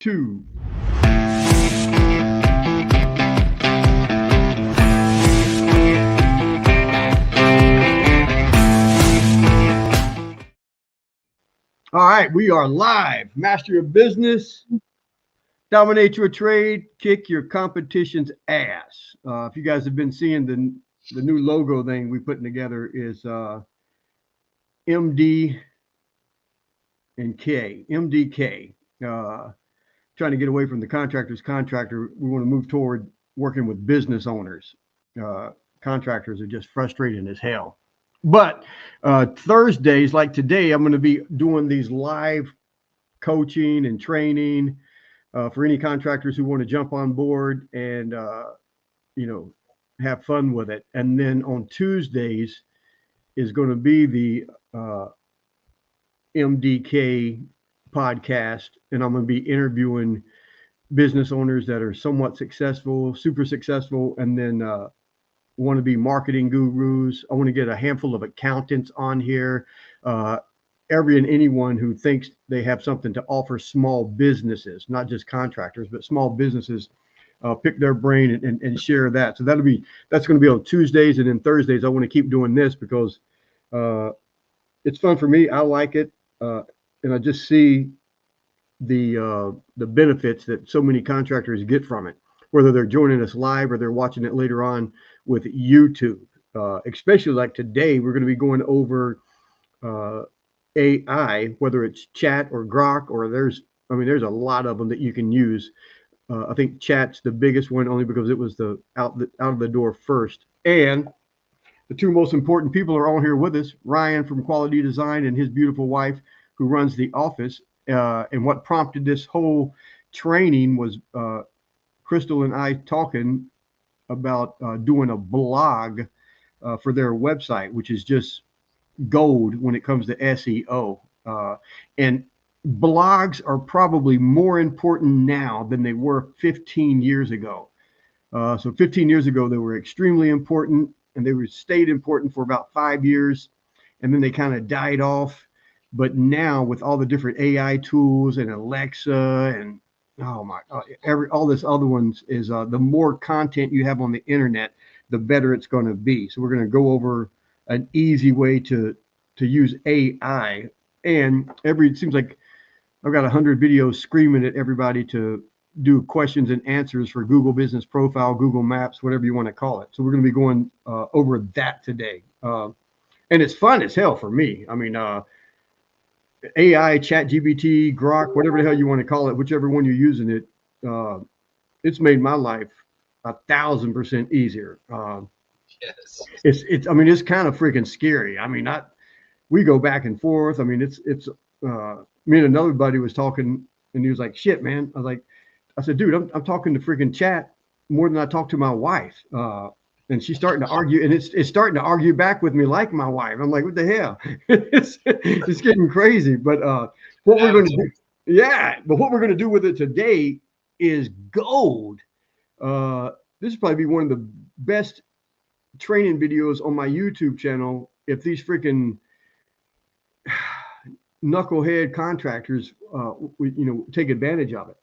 2. All right, we are live. Master your business, dominate your trade, kick your competition's ass. If you guys have been seeing the new logo thing we putting together is MD and K, MDK. Trying to get away from the contractor's contractor. We want to move toward working with business owners. Contractors are just frustrating as hell. But Thursdays, like today, I'm going to be doing these live coaching and training for any contractors who want to jump on board and, have fun with it. And then on Tuesdays is going to be the MDK podcast, and I'm going to be interviewing business owners that are somewhat successful, super successful, and then want to be marketing gurus. I want to get a handful of accountants on here, every and anyone who thinks they have something to offer small businesses, not just contractors, but small businesses. Pick their brain and share that. So that's going to be on Tuesdays, and then Thursdays I want to keep doing this because it's fun for me. I like it, and I just see the benefits that so many contractors get from it, whether they're joining us live or they're watching it later on with YouTube. Especially like today, we're going to be going over AI, whether it's chat or Grok, or there's a lot of them that you can use. I think chat's the biggest one, only because it was out of the door first. And the two most important people are all here with us: Ryan from Quality Design and his beautiful wife, who runs the office. And what prompted this whole training was Crystal and I talking about doing a blog for their website, which is just gold when it comes to SEO. And blogs are probably more important now than they were 15 years ago. So 15 years ago, they were extremely important, and they stayed important for about 5 years, and then they kind of died off. But now with all the different AI tools and Alexa and all this other ones is the more content you have on the internet, the better it's going to be. So we're going to go over an easy way to use AI. And it seems like I've got 100 videos screaming at everybody to do questions and answers for Google Business Profile, Google Maps, whatever you want to call it. So we're going to be going over that today. And it's fun as hell for me. I mean, AI, ChatGPT, Grok, whatever the hell you want to call it, whichever one you're using it, it's made my life 1,000% easier. Yes. It's kind of freaking scary. I mean, we go back and forth. I mean, it's me and another buddy was talking, and he was like, "Shit, man." I said, "Dude, I'm talking to freaking chat more than I talk to my wife." And she's starting to argue, and it's starting to argue back with me like my wife. I'm like, what the hell? it's getting crazy. But what we're going to do, but what we're going to do with it today is gold. This will probably be one of the best training videos on my YouTube channel if these freaking knucklehead contractors, take advantage of it.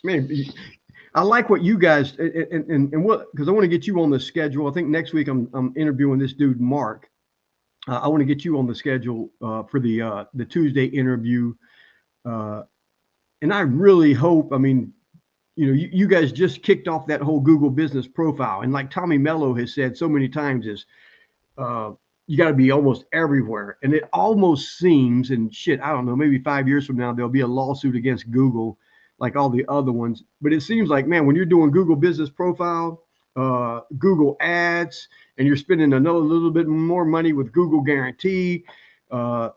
Man. I like what you guys and what, because I want to get you on the schedule. I think next week I'm interviewing this dude Mark. I want to get you on the schedule for the Tuesday interview, and I really hope. I mean, you guys just kicked off that whole Google Business Profile, and like Tommy Mello has said so many times, is you got to be almost everywhere, and it almost seems, and shit, I don't know, maybe 5 years from now there'll be a lawsuit against Google, like all the other ones. But it seems like, man, when you're doing Google Business Profile, Google Ads, and you're spending another little bit more money with Google Guarantee, they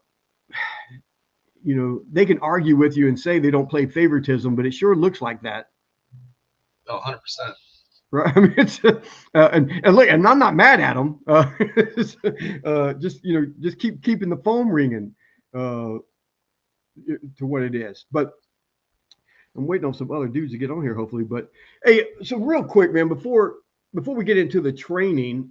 can argue with you and say they don't play favoritism, but it sure looks like that. Oh, 100%. Right. I mean, it's and look, and I'm not mad at them. Just keeping the phone ringing to what it is. But I'm waiting on some other dudes to get on here, hopefully. But hey, so real quick, man, before we get into the training,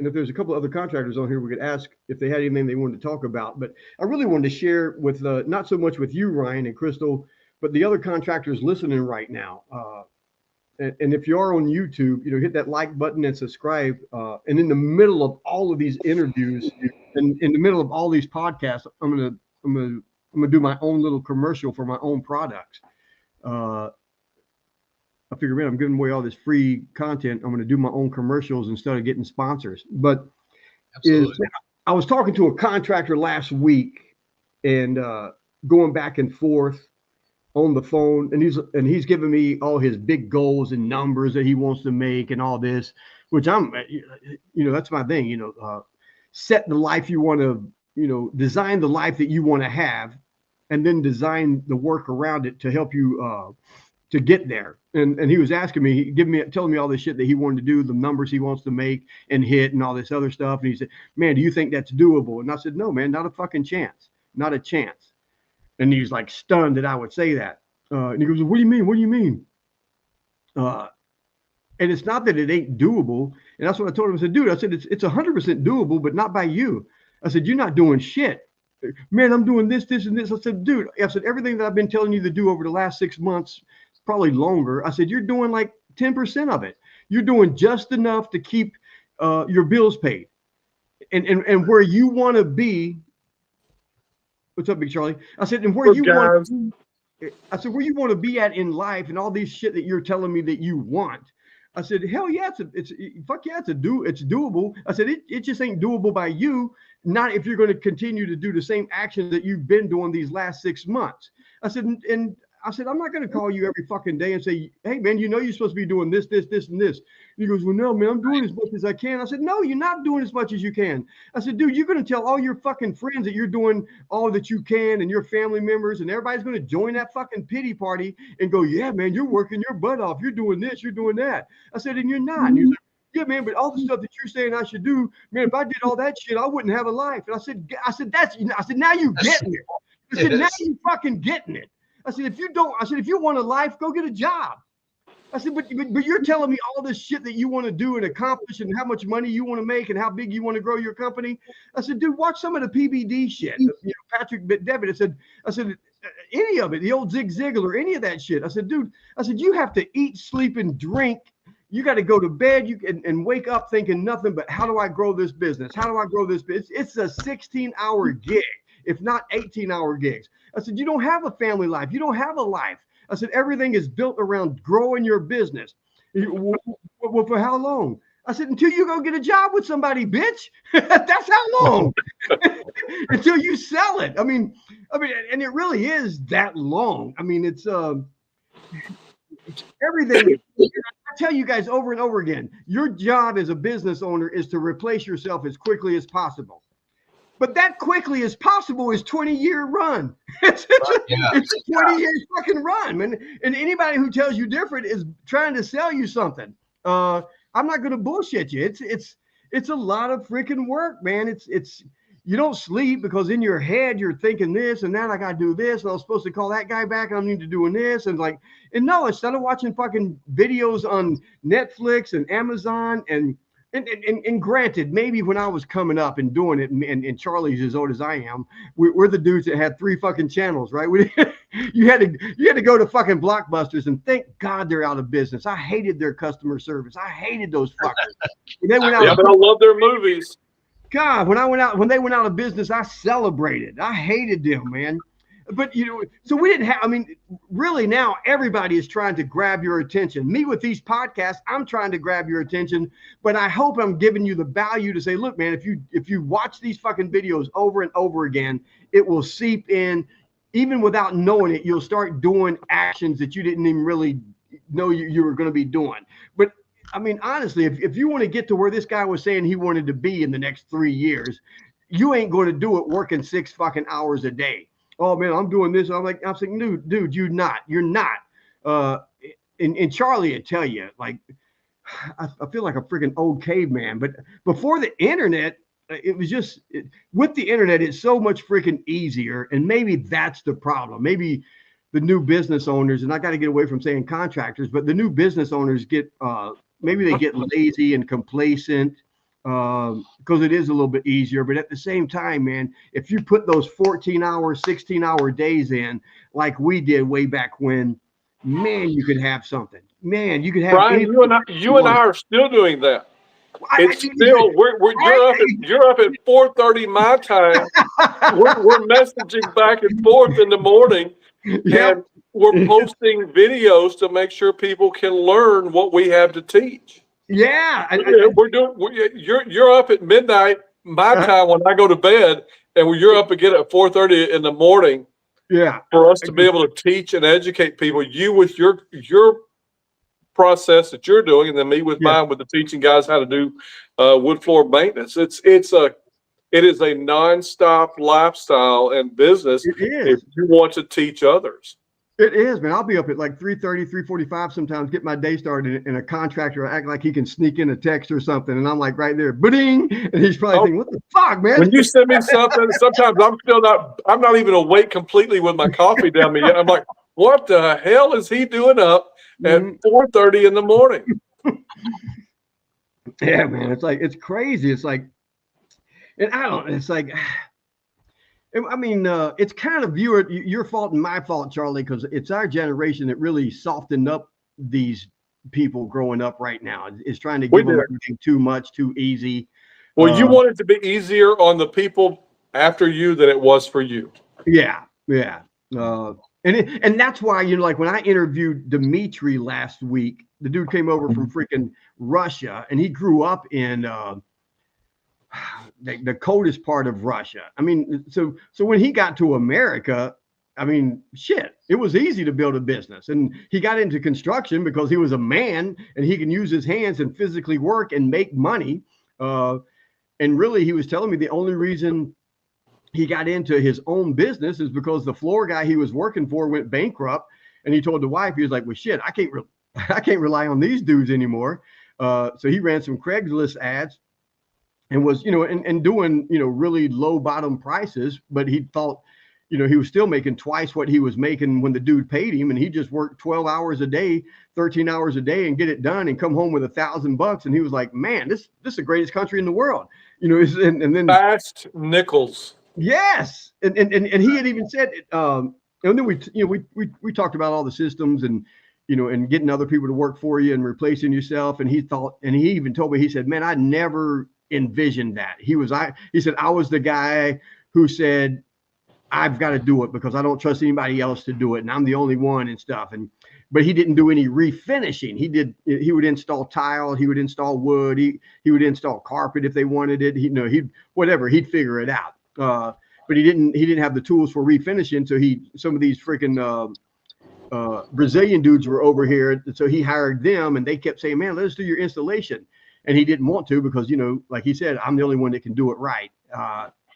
and if there's a couple other contractors on here, we could ask if they had anything they wanted to talk about. But I really wanted to share with not so much with you, Ryan and Crystal, but the other contractors listening right now. And if you are on YouTube, hit that like button and subscribe. And in the middle of all of these interviews, and in the middle of all these podcasts, I'm gonna do my own little commercial for my own products. I figure, man, I'm giving away all this free content. I'm going to do my own commercials instead of getting sponsors. But I was talking to a contractor last week and going back and forth on the phone, and he's giving me all his big goals and numbers that he wants to make and all this, which that's my thing. Set the life you want to, design the life that you want to have, and then design the work around it to help you to get there. And he was asking me, telling me all this shit that he wanted to do, the numbers he wants to make and hit and all this other stuff. And he said, man, do you think that's doable? And I said, no, man, not a fucking chance. Not a chance. And he was like stunned that I would say that. And he goes, what do you mean? What do you mean? And it's not that it ain't doable. And that's what I told him. I said, dude, it's 100% doable, but not by you. I said, you're not doing shit. Man, I'm doing this, and this. I said, dude, everything that I've been telling you to do over the last 6 months, probably longer. I said, you're doing like 10% of it. You're doing just enough to keep your bills paid. And where you want to be. What's up, Big Charlie? I said, and where you want to be at in life and all these shit that you're telling me that you want. I said, hell yeah, it's doable. I said, it just ain't doable by you. Not if you're going to continue to do the same actions that you've been doing these last 6 months. I said, and I said, I'm not going to call you every fucking day and say, hey, man, you're supposed to be doing this, and this. And he goes, well, no, man, I'm doing as much as I can. I said, no, you're not doing as much as you can. I said, dude, you're going to tell all your fucking friends that you're doing all that you can and your family members, and everybody's going to join that fucking pity party and go, yeah, man, you're working your butt off. You're doing this, you're doing that. I said, and you're not. And he was like, yeah, man, but all the stuff that you're saying I should do, man, if I did all that shit, I wouldn't have a life. And I said, now you getting it. I said, now you fucking getting it. I said, if you want a life, go get a job. I said, but you're telling me all this shit that you want to do and accomplish and how much money you want to make and how big you want to grow your company. I said, dude, watch some of the PBD shit. Patrick Bet-David. I said, any of it, the old Zig Ziglar, any of that shit. I said, dude, you have to eat, sleep, and drink. You got to go to bed and wake up thinking nothing but how do I grow this business? How do I grow this business? It's a 16-hour gig, if not 18-hour gigs. I said, you don't have a family life. You don't have a life. I said, everything is built around growing your business. Well, for how long? I said, until you go get a job with somebody, bitch. That's how long. Until you sell it. I mean, and it really is that long. I mean, it's everything. I tell you guys over and over again, your job as a business owner is to replace yourself as quickly as possible. But that quickly as possible is 20-year run. It's a 20 years fucking run, man. And anybody who tells you different is trying to sell you something. I'm not going to bullshit you. It's a lot of freaking work, man. It's you don't sleep because in your head you're thinking this and that. I got to do this, and I was supposed to call that guy back, and I need to doing this, and no, instead of watching fucking videos on Netflix and Amazon and granted, maybe when I was coming up and doing it, and Charlie's as old as I am, we're the dudes that had 3 fucking channels, right? You had to go to fucking Blockbusters, and thank God they're out of business. I hated their customer service. I hated those fuckers. But I love their movies. God, when they went out of business, I celebrated. I hated them, man. But so we didn't have. Really now everybody is trying to grab your attention. Me with these podcasts, I'm trying to grab your attention. But I hope I'm giving you the value to say, look, man, if you watch these fucking videos over and over again, it will seep in. Even without knowing it, you'll start doing actions that you didn't even really know you were going to be doing. But honestly, if you want to get to where this guy was saying he wanted to be in the next 3 years, you ain't going to do it working 6 fucking hours a day. Oh man, I'm doing this. I'm saying, dude, you're not. And Charlie would tell you, like, I feel like a freaking old caveman. But before the internet, it was just with the internet, it's so much freaking easier. And maybe that's the problem. Maybe the new business owners, and I got to get away from saying contractors, but the new business owners maybe they get lazy and complacent, because it is a little bit easier. But at the same time, man, if you put those 14-hour, 16-hour days in like we did way back when, man, you could have something. Man, you could have Brian, anything you and I are still doing that. It's still you're up at 4:30 my time. We're messaging back and forth in the morning, Yep. and we're posting videos to make sure people can learn what we have to teach. Yeah. You're up at midnight my time when I go to bed, and you're up again at 4:30 in the morning. Yeah. For us to be able to teach and educate people, you with your process that you're doing, and then me with mine with the teaching guys how to do wood floor maintenance. It is a nonstop lifestyle and business. It is. If you want to teach others. It is, man. I'll be up at like 3:30, 3:45 sometimes, get my day started, and a contractor act like he can sneak in a text or something. And I'm like right there, ba-ding. And he's probably thinking, what the fuck, man? When you send me something, sometimes I'm not even awake completely with my coffee down me yet. I'm like, what the hell is he doing up at 4:30 in the morning? Yeah, man. It's crazy. It's like, and I don't, it's like, I mean, it's kind of your fault and my fault, Charlie, because it's our generation that really softened up these people growing up right now. It's trying to give them everything too much, too easy. Well, you want it to be easier on the people after you than it was for you. Yeah, yeah. And that's why, like when I interviewed Dimitri last week, the dude came over from freaking Russia, and he grew up in the coldest part of Russia. I mean, so when he got to America, I mean, shit, it was easy to build a business. And he got into construction because he was a man and he can use his hands and physically work and make money. And really, he was telling me the only reason he got into his own business is because the floor guy he was working for went bankrupt. And he told the wife, he was like, well, shit, I can't rely on these dudes anymore. So he ran some Craigslist ads and was, and doing, really low bottom prices, but he thought, he was still making twice what he was making when the dude paid him. And he just worked 12 hours a day, 13 hours a day and get it done and come home with $1,000. And he was like, man, this is the greatest country in the world, and then fast nickels. Yes. And he had even said, and then we talked about all the systems and, and getting other people to work for you and replacing yourself. And he even told me, he said, man, I never envisioned that. He said, I was the guy who said, I've got to do it because I don't trust anybody else to do it. And I'm the only one and stuff. But he didn't do any refinishing. He would install tile. He would install wood. He would install carpet if they wanted it. He'd figure it out. But he didn't have the tools for refinishing. So some of these freaking Brazilian dudes were over here. So he hired them and they kept saying, man, let us do your installation. And he didn't want to because, like he said, I'm the only one that can do it right.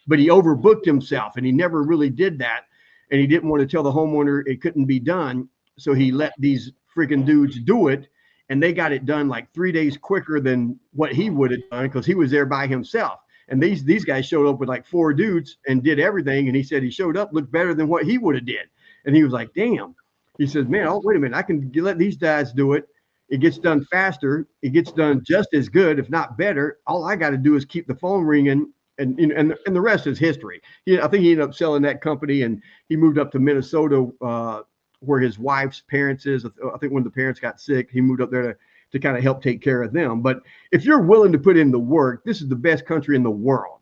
But he overbooked himself and he never really did that. And he didn't want to tell the homeowner it couldn't be done. So he let these freaking dudes do it. And they got it done like 3 days quicker than what he would have done because he was there by himself. And these guys showed up with like 4 dudes and did everything. And he said he showed up, looked better than what he would have did. And he was like, damn. He says, man, wait a minute. I can let these guys do it. It gets done faster. It gets done just as good, if not better. All I got to do is keep the phone ringing, and the rest is history. I think he ended up selling that company, and he moved up to Minnesota, where his wife's parents is. I think when the parents got sick, he moved up there to kind of help take care of them. But if you're willing to put in the work, this is the best country in the world.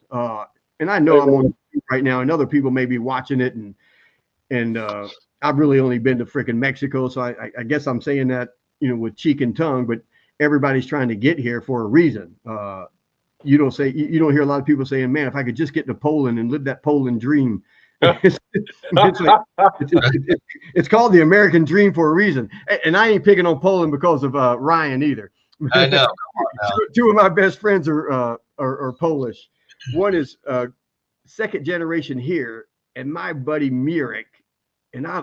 And I know I'm on right now, and other people may be watching it, and I've really only been to freaking Mexico, so I guess I'm saying that, with cheek and tongue, but everybody's trying to get here for a reason. You don't hear a lot of people saying, man, if I could just get to Poland and live that Poland dream. It's called the American dream for a reason. And I ain't picking on Poland because of Ryan either. I know. Two of my best friends are Polish. One is second generation here, and my buddy Mirek. And I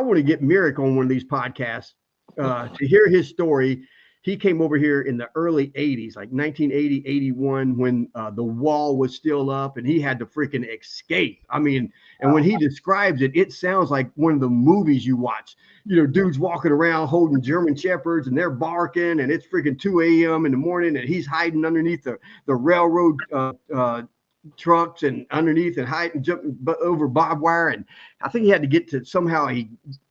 want to get Mirek on one of these podcasts to hear his story. he came over here in the early 80s, like 1980, 81, when the wall was still up and he had to freaking escape. I mean, and when he describes it, it sounds like one of the movies you watch. You know, dudes walking around holding German Shepherds and they're barking and it's freaking 2 a.m. in the morning and he's hiding underneath the railroad trucks and underneath and hiding, jumping over barbed wire. And I think he had to get to, somehow he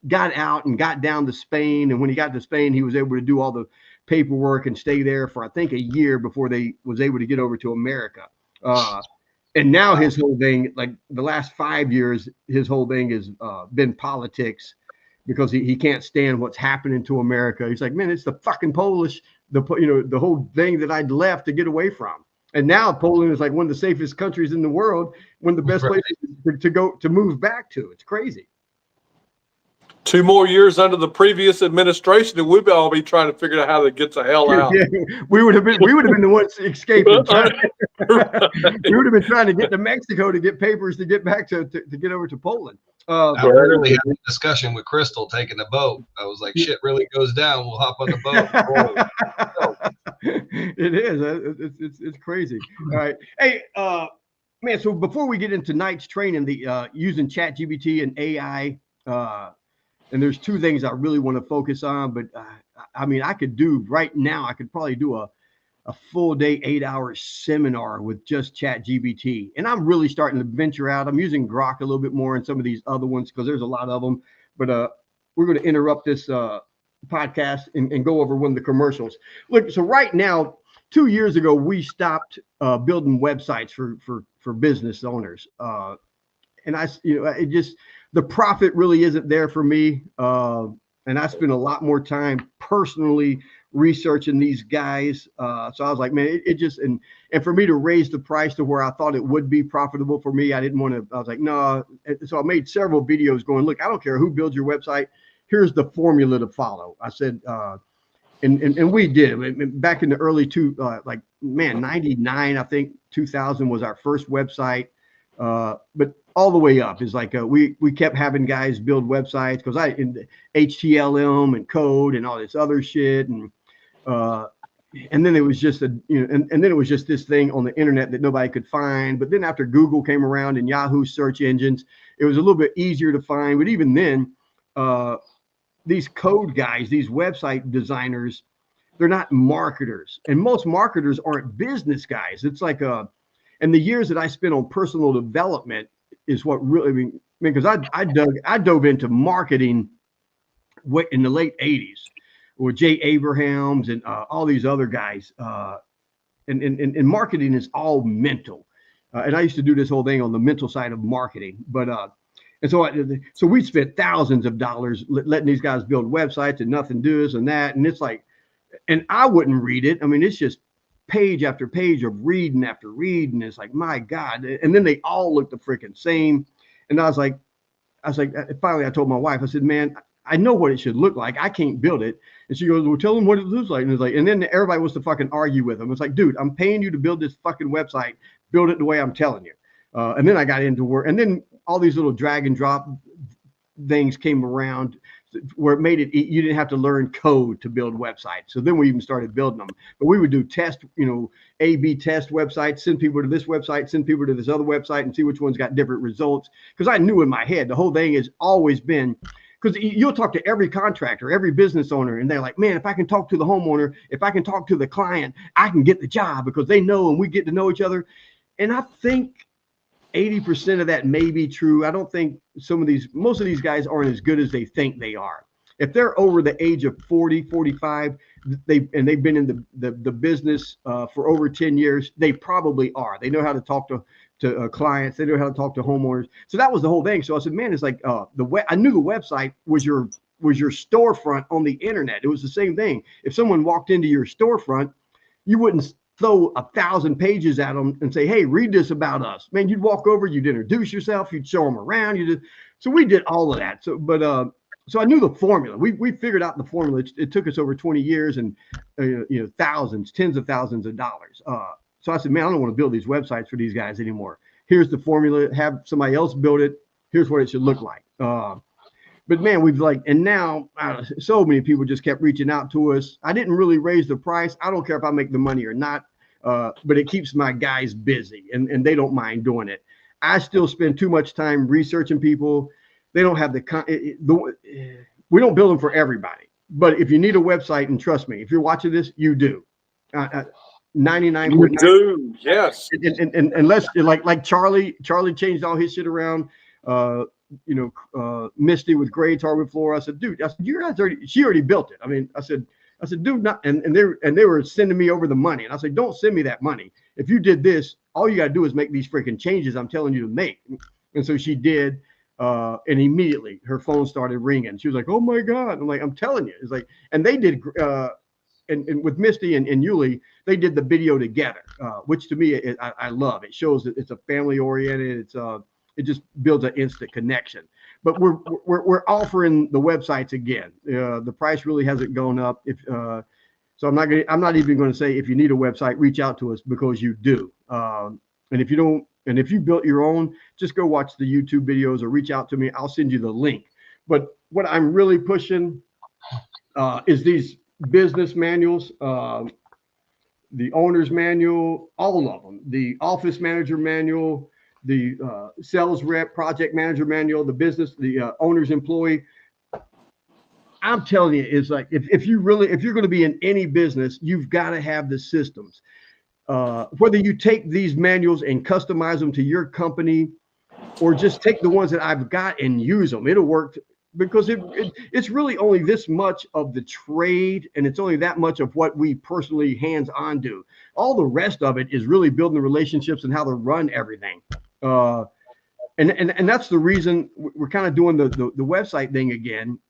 got out and got down to Spain. And when he got to Spain, he was able to do all the paperwork and stay there for, I think, a year before they was able to get over to America. And now his whole thing, like the last 5 years, his whole thing has been politics because he can't stand what's happening to America. He's like, man, it's the fucking Polish, the whole thing that I'd left to get away from. And now Poland is like one of the safest countries in the world, one of the best places to move back to. It's crazy. 2 more years under the previous administration, and we'd all be trying to figure out how to get the hell out. Yeah, we would have been the ones escaping. We would have been trying to get to Mexico to get papers to get back to get over to Poland. I literally had a discussion with Crystal taking the boat. I was like, shit really goes down, we'll hop on the boat. It is. It's crazy. All right. Hey, man, so before we get into Knight's training, the using ChatGPT and AI, and there's 2 things I really want to focus on, but I mean, I could probably do a full day 8-hour seminar with just ChatGPT. And I'm really starting to venture out. I'm using Grok a little bit more and some of these other ones because there's a lot of them. But we're going to interrupt this podcast and go over one of the commercials. Look, so right now, 2 years ago, we stopped building websites for business owners. And it just, the profit really isn't there for me. And I spend a lot more time personally researching these guys. So I was like, man, it just, and for me to raise the price to where I thought it would be profitable for me, I didn't want to, I was like, no. So I made several videos going, look, I don't care who builds your website. Here's the formula to follow. I said, and we did back in the early 99, I think 2000 was our first website. But all the way up is like we kept having guys build websites because in HTML and code and all this other shit, and then it was just and then it was just this thing on the internet that nobody could find. But then after Google came around and Yahoo search engines, it was a little bit easier to find. But even then, these code guys, these website designers, they're not marketers, and most marketers aren't business guys. It's like and the years that I spent on personal development is what really, because I dove into marketing in the late 80s with Jay Abrahams and all these other guys. And marketing is all mental. And I used to do this whole thing on the mental side of marketing. But and so we spent thousands of dollars letting these guys build websites and nothing does and that. And it's like, and I wouldn't read it. I mean, it's just page after page of reading after reading. It's like, my God. And then they all look the freaking same. And I was like, finally I told my wife, I said, man, I know what it should look like. I can't build it. And she goes, well, tell them what it looks like. And it's like, and then everybody wants to fucking argue with them. It's like, dude, I'm paying you to build this fucking website. Build it the way I'm telling you. And then I got into work, and then all these little drag and drop things came around where it made it, you didn't have to learn code to build websites. So then we even started building them. But we would do test, A/B test websites, send people to this website, send people to this other website, and see which one's got different results. Because I knew in my head, the whole thing has always been, because you'll talk to every contractor, every business owner, and they're like, man, if I can talk to the homeowner, if I can talk to the client, I can get the job because they know and we get to know each other. And I think 80% of that may be true. I don't think most of these guys aren't as good as they think they are. If they're over the age of 40, 45, they've been in the business for over 10 years, they probably are. They know how to talk to clients. They know how to talk to homeowners. So that was the whole thing. So I said, man, it's like I knew the website was your storefront on the internet. It was the same thing. If someone walked into your storefront, you wouldn't throw 1,000 pages at them and say, hey, read this about us. Man, you'd walk over, you'd introduce yourself, you'd show them around. So we did all of that. So I knew the formula. We figured out the formula. It took us over 20 years and thousands, tens of thousands of dollars. So I said, man, I don't want to build these websites for these guys anymore. Here's the formula. Have somebody else build it. Here's what it should look like. but man, we've like, and now so many people just kept reaching out to us. I didn't really raise the price. I don't care if I make the money or not, but it keeps my guys busy, and they don't mind doing it. I still spend too much time researching people. They don't have we don't build them for everybody. But if you need a website, and trust me, if you're watching this, you do. 99. You do, yes. And unless like Charlie changed all his shit around. Misty with Grades Hardwood Floor. I said, dude, you guys she already built it. I mean, I said, dude, not, and they were sending me over the money. And I said, don't send me that money. If you did this, all you got to do is make these freaking changes I'm telling you to make. And so she did. And immediately her phone started ringing. She was like, oh my God. I'm like, I'm telling you. It's like, and they did, and with Misty and Yuli, they did the video together, which to me, I love. It shows that it's a family oriented. It just builds an instant connection. But we're offering the websites again. The price really hasn't gone up. So I'm not even going to say if you need a website, reach out to us, because you do. And if you don't, and if you built your own, just go watch the YouTube videos or reach out to me. I'll send you the link. But what I'm really pushing is these business manuals, the owner's manual, all of them, the office manager manual, the sales rep, project manager manual, the owner's employee. I'm telling you, it's like, if you're going to be in any business, you've got to have the systems. Whether you take these manuals and customize them to your company, or just take the ones that I've got and use them, it'll work, because it's really only this much of the trade, and it's only that much of what we personally hands-on do. All the rest of it is really building the relationships and how to run everything. And that's the reason we're kind of doing the website thing again.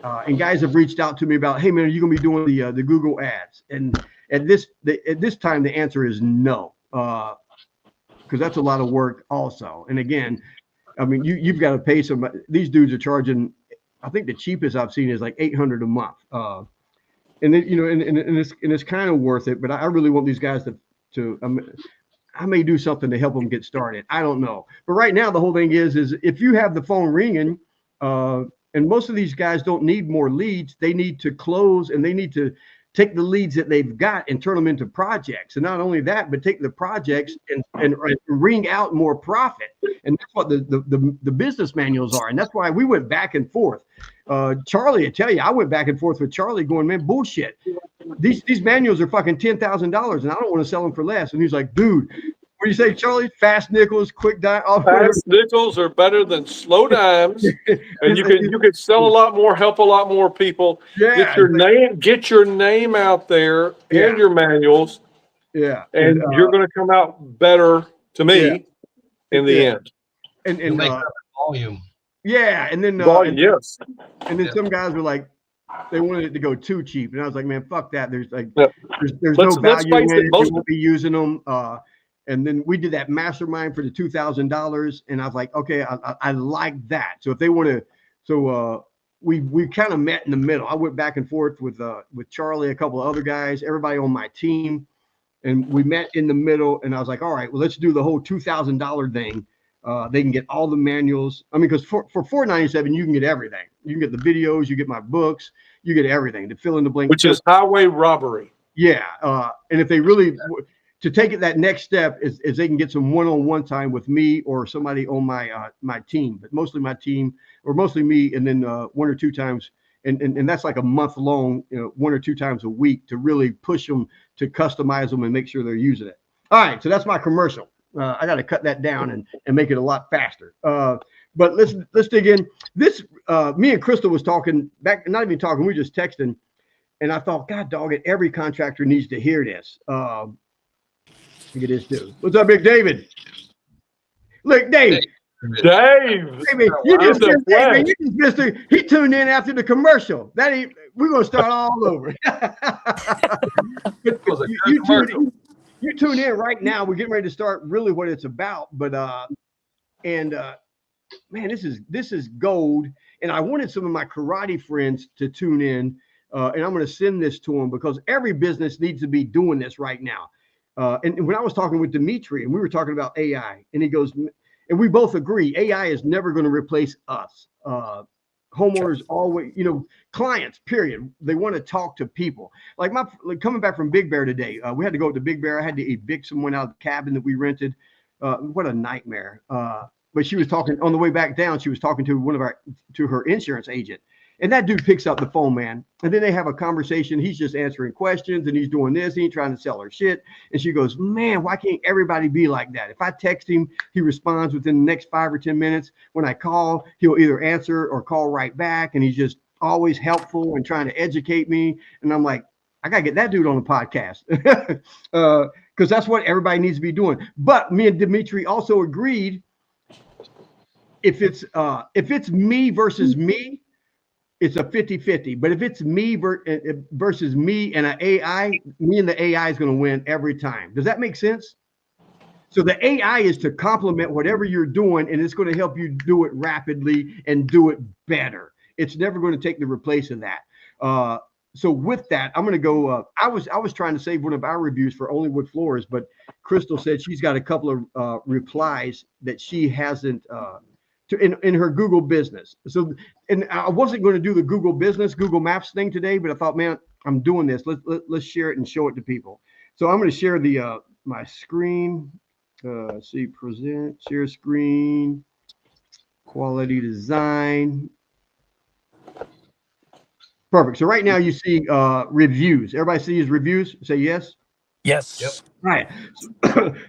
And guys have reached out to me about, hey man, are you gonna be doing the Google ads? And at this time, the answer is no, because that's a lot of work also. And again, I mean, you've got to pay somebody. These dudes are charging, I think the cheapest I've seen is like $800 a month. And then, and it's kind of worth it, but I really want these guys to I may do something to help them get started. I don't know. But right now, the whole thing is if you have the phone ringing, and most of these guys don't need more leads, they need to close, and they need to take the leads that they've got and turn them into projects. And not only that, but take the projects and wring out more profit. And that's what the business manuals are. And that's why we went back and forth. Charlie, I tell you, I went back and forth with Charlie going, man, bullshit. These manuals are fucking $10,000 and I don't want to sell them for less. And he's like, dude, what do you say, Charlie? Fast nickels, quick dime. Fast nickels are better than slow dimes, and you can sell a lot more, help a lot more people. Yeah, get your name out there in your manuals. Yeah, and you're going to come out better to me in the end. And make volume. Yeah, and then yes, and then some guys were like, they wanted it to go too cheap, and I was like, man, fuck that. There's like there's no value in it. You won't be using them. And then we did that mastermind for the $2,000, and I was like, okay, I like that. So if they want to, we kind of met in the middle. I went back and forth with Charlie, a couple of other guys, everybody on my team, and we met in the middle. And I was like, all right, well, let's do the whole $2,000 thing. They can get all the manuals. I mean, because for $497, you can get everything. You can get the videos, you get my books, you get everything to fill in the blank. Which is highway robbery. Yeah, and if they really to take it that next step is they can get some one-on-one time with me or somebody on my team, but mostly my team or mostly me, and then 1 or 2 times, and that's like a month long, 1 or 2 times a week to really push them to customize them and make sure they're using it. All right, so that's my commercial. I got to cut that down and make it a lot faster. But let's dig in. This me and Crystal was talking back, not even talking, we were just texting, and I thought, God dog it, every contractor needs to hear this. Look at this dude. What's up, Big David? Look, Dave. Dave, you just missed it. He tuned in after the commercial. We're gonna start all over. You tune in right now. We're getting ready to start really what it's about. But man, this is gold. And I wanted some of my karate friends to tune in, and I'm going to send this to them because every business needs to be doing this right now. And when I was talking with Dimitri and we were talking about AI, and he goes, and we both agree, AI is never going to replace us. Homeowners always, clients, period. They want to talk to people. Like coming back from Big Bear today, we had to go to Big Bear. I had to evict someone out of the cabin that we rented. What a nightmare. But she was talking on the way back down. She was talking to her insurance agent. And that dude picks up the phone, man. And then they have a conversation. He's just answering questions and he's doing this. He ain't trying to sell her shit. And she goes, man, why can't everybody be like that? If I text him, he responds within the next 5 or 10 minutes. When I call, he'll either answer or call right back. And he's just always helpful and trying to educate me. And I'm like, I got to get that dude on the podcast. Because that's what everybody needs to be doing. But me and Dimitri also agreed if it's me versus me, it's a 50-50. But if it's me versus me and an AI, me and the AI is going to win every time. Does that make sense? So the AI is to complement whatever you're doing, and it's going to help you do it rapidly and do it better. It's never going to take the replace of that. So with that, I'm going to go. I was trying to save one of our reviews for Only Wood Floors, but Crystal said she's got a couple of replies that she hasn't in her Google business. So, and I wasn't going to do the Google business, Google Maps thing today, but I thought, man, I'm doing this. Let's share it and show it to people. So I'm going to share the my screen. See, present, share screen, quality design. Perfect. So right now you see reviews. Everybody sees reviews? Say yes. Yes. Yep. Right.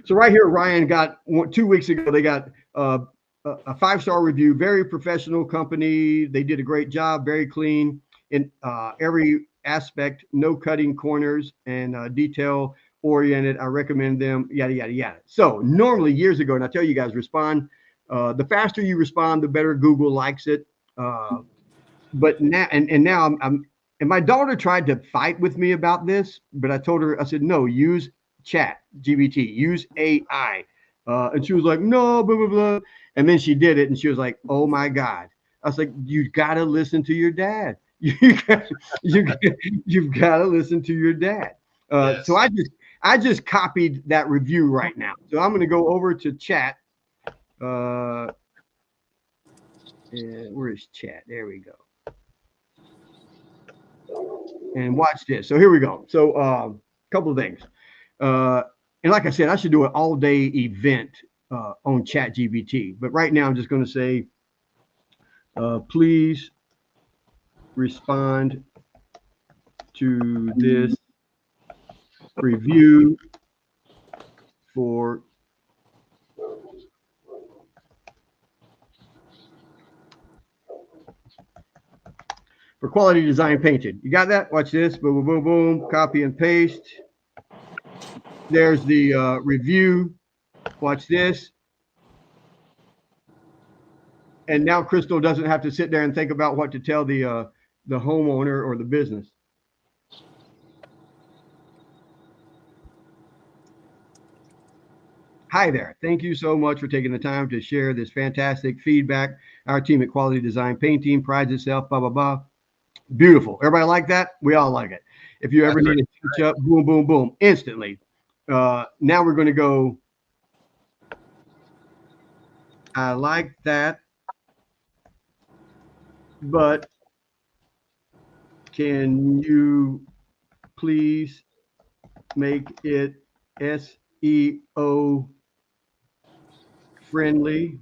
So right here, Ryan got 2 weeks ago. They got a 5-star review. Very professional company. They did a great job. Very clean in every aspect. No cutting corners and detail oriented. I recommend them. Yada yada yada. So normally years ago, and I tell you guys, respond. The faster you respond, the better Google likes it. But now and now and my daughter tried to fight with me about this, but I told her, I said, no, use chat GBT, use AI. And she was like, no, blah, blah, blah. And then she did it and she was like, oh my God. I was like, you gotta listen to your dad. You've got to listen to your dad. Yes. So I just copied that review right now. So I'm gonna go over to chat. And where is chat? There we go. And watch this. So here we go. So a couple of things. And like I said, I should do an all-day event on ChatGPT. But right now, I'm just going to say, please respond to this review for quality design painted. You got that? Watch this. Boom, boom, boom, boom. Copy and paste. There's the review. Watch this. And now Crystal doesn't have to sit there and think about what to tell the homeowner or the business. Hi there. Thank you so much for taking the time to share this fantastic feedback. Our team at Quality Design Painting prides itself, blah, blah, blah. Beautiful. Everybody like that? We all like it. If you ever need to catch up, boom, boom, boom, instantly. Now we're going to go. I like that, but can you please make it SEO friendly?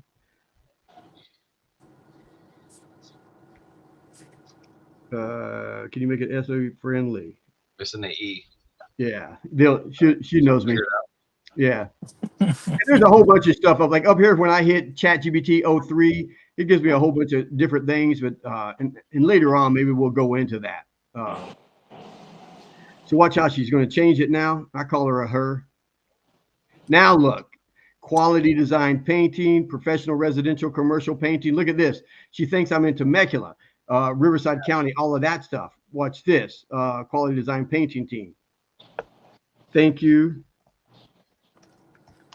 Can you make it SEO friendly? Missing the E. Yeah, she knows me. Yeah. There's a whole bunch of stuff up here when I hit ChatGPT 03, it gives me a whole bunch of different things, but and later on maybe we'll go into that. So watch how she's going to change it now. I call her a her. Now look, quality design painting, professional residential commercial painting. Look at this. She thinks I'm in Temecula, Riverside County, all of that stuff. Watch this, quality design painting team. Thank you,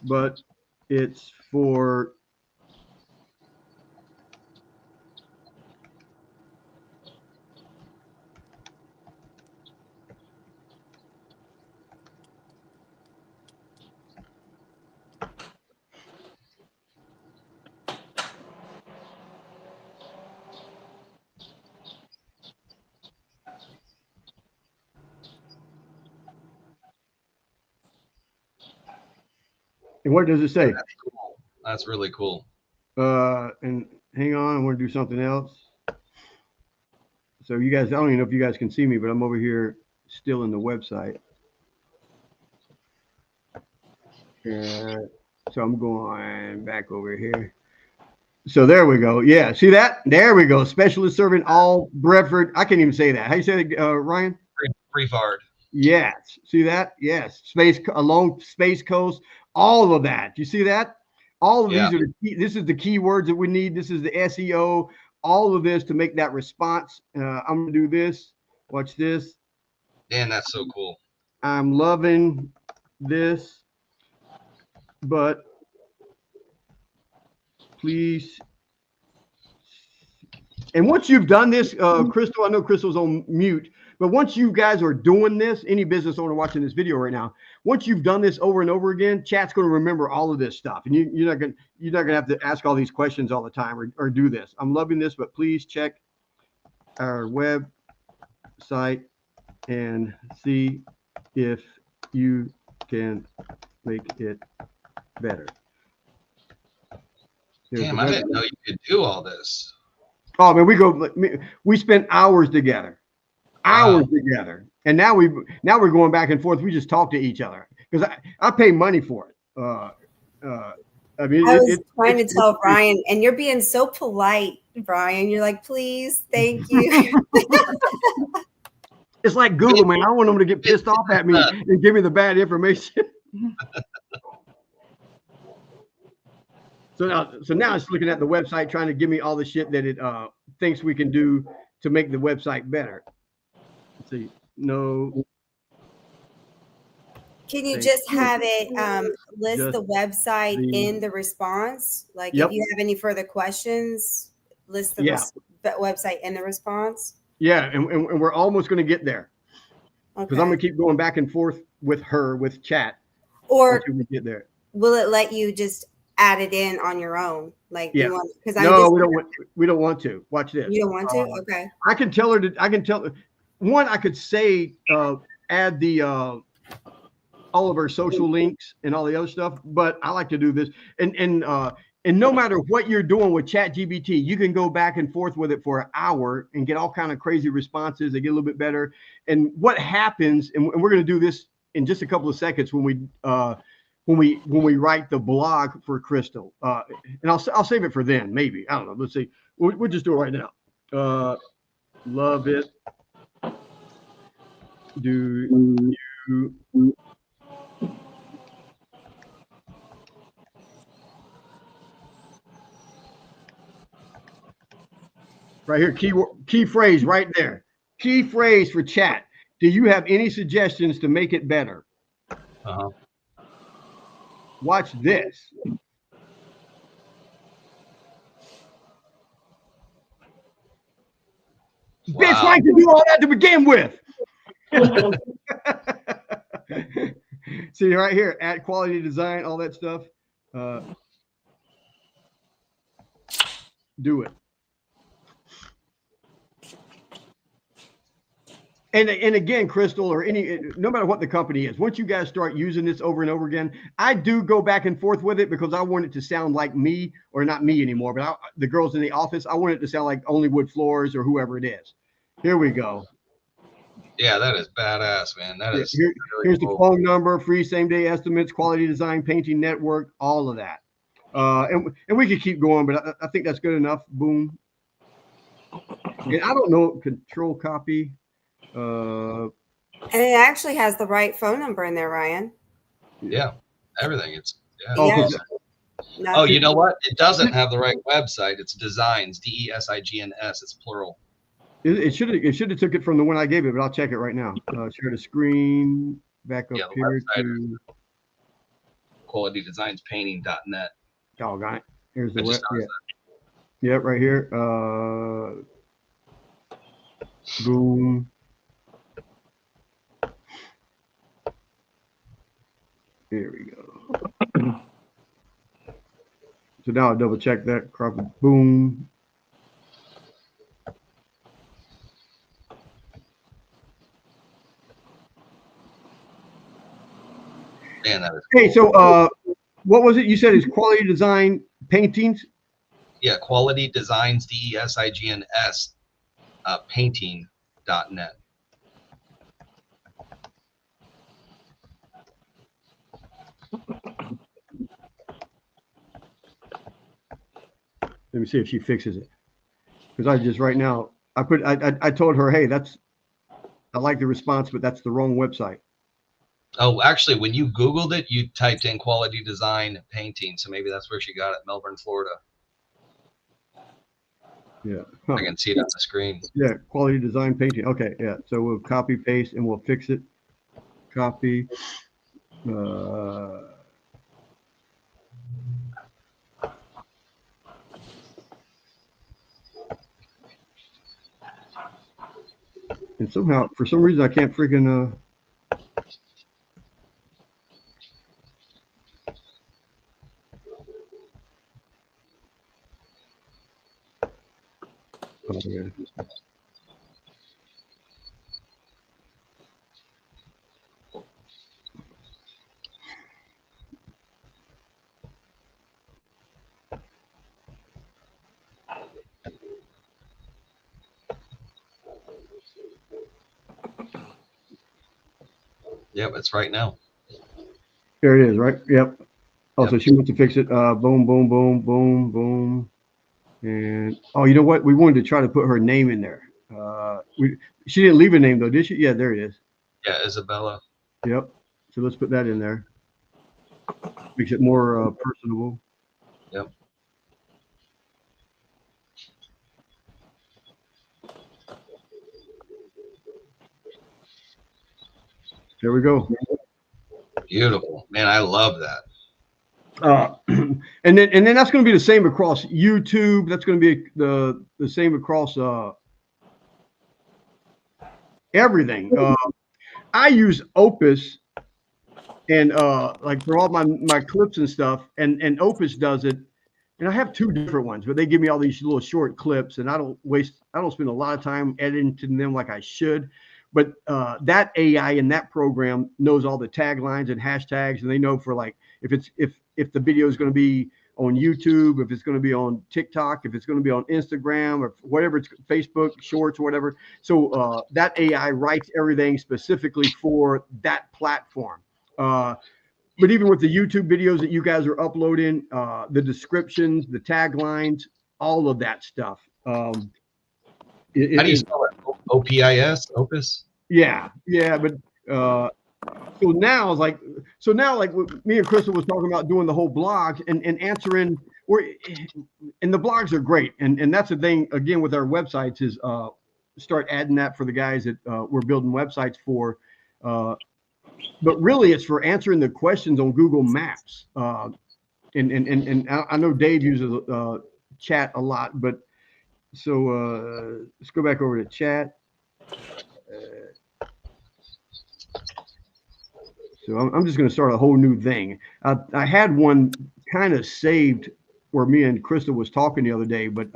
but it's for And what does it say? That's cool. That's really cool. And hang on, I want to do something else. So you guys, I don't even know if you guys can see me, but I'm over here still in the website. So I'm going back over here. So there we go. Yeah, see that? There we go. Specialist serving all Brevard. I can't even say that. How you say it, Ryan? Brevard. Yes. See that? Yes. Along Space Coast. All of that. You see that? All of these are the key. This is the keywords that we need. This is the SEO. All of this to make that response. I'm gonna do this. Watch this. Man, that's so cool. I'm loving this, but please. And once you've done this, Crystal, I know Crystal's on mute, but once you guys are doing this, any business owner watching this video right now, once you've done this over and over again, chat's going to remember all of this stuff, and you're not gonna have to ask all these questions all the time or do this. I'm loving this, but please check our website and see if you can make it better. Damn, I didn't know you could do all this. Oh man, we spent hours together, together, and now we're going back and forth. We just talk to each other because I pay money for it. I mean, I was trying to tell Brian, and you're being so polite, Brian. You're like, please, thank you. It's like Google, man. I don't want them to get pissed off at me and give me the bad information. So now it's looking at the website, trying to give me all the shit that it thinks we can do to make the website better. Let's see. No. Can you just have it list the website in the response? Like if you have any further questions, list the website in the response. Yeah, and we're almost going to get there. Because I'm going to keep going back and forth with chat. Or until we get there. Will it let you just add it in on your own? Like we don't want to. Watch this. You don't want to? Okay. I can tell her I could say add the all of our social links and all the other stuff, but I like to do this. And no matter what you're doing with ChatGPT, you can go back and forth with it for an hour and get all kind of crazy responses. They get a little bit better. And what happens, and we're going to do this in just a couple of seconds when we write the blog for Crystal, and I'll save it for then, maybe. I don't know. Let's see. We'll just do it right now. Love it. Do you right here, key phrase right there. Key phrase for chat. Do you have any suggestions to make it better? Watch this. Wow. Bitch like to do all that to begin with. See right here, add quality design, all that stuff. Do it. And again, Crystal, or no matter what the company is, once you guys start using this over and over again, I do go back and forth with it because I want it to sound like me, or not me anymore, but the girls in the office. I want it to sound like Only Wood Floors or whoever it is. Here we go. Yeah, that is badass, man. That is. Here's cool. The phone number, free same-day estimates, quality design, painting network, all of that. And we could keep going, but I think that's good enough. Boom. And I don't know, control copy. And it actually has the right phone number in there, Ryan. Yeah, everything. It's Oh, you know what? It doesn't have the right website. It's Designs, DESIGNS. It's plural. It should have took it from the one I gave it, but I'll check it right now. Share the screen. Back up here to QualityDesignsPainting.net. Oh, got it. Here's the web. Yeah, right here. Boom. There we go. So now I'll double check that. Boom. Man, that is cool. Hey, so What was it you said is Quality Design Paintings? Yeah, Quality Designs, DESIGNS, painting.net. Let me see if she fixes it. Because I just right now I told her, hey, I like the response, but that's the wrong website. Oh, actually, when you Googled it, you typed in Quality Design Painting. So maybe that's where she got it, Melbourne, Florida. Yeah. I can see it on the screen. Yeah, Quality Design Painting. Okay, yeah. So we'll copy, paste, and we'll fix it. Copy. And somehow, for some reason, I can't freaking. Oh, yeah. Yep, it's right now. There it is, right? Yep. Oh, Yep. so she wants to fix it. Boom, boom, boom, boom, boom. And oh, you know what? We wanted to try to put her name in there. She didn't leave a name though, did she? Yeah, there it is. Yeah, Isabella. Yep. So let's put that in there. Makes it more personable. Yep. There we go. Beautiful, man. I love that. And then that's going to be the same across YouTube. That's going to be the same across everything. I use Opus and like for all my clips and stuff, and Opus does it. And I have two different ones, but they give me all these little short clips, and I don't spend a lot of time editing them like I should. But that AI in that program knows all the taglines and hashtags, and they know for like if the video is going to be on YouTube, if it's going to be on TikTok, if it's going to be on Instagram or whatever, it's Facebook Shorts or whatever. So that AI writes everything specifically for that platform. But even with the YouTube videos that you guys are uploading, the descriptions, the taglines, all of that stuff. How do you spell it? OPIS? Opus? Yeah, but so now it's like me and Crystal was talking about doing the whole blog and answering. And the blogs are great, and that's the thing again with our websites is start adding that for the guys that we're building websites for. But really, it's for answering the questions on Google Maps. And I know Dave uses chat a lot, but so let's go back over to chat. So I'm just going to start a whole new thing. I had one kind of saved where me and Crystal was talking the other day, but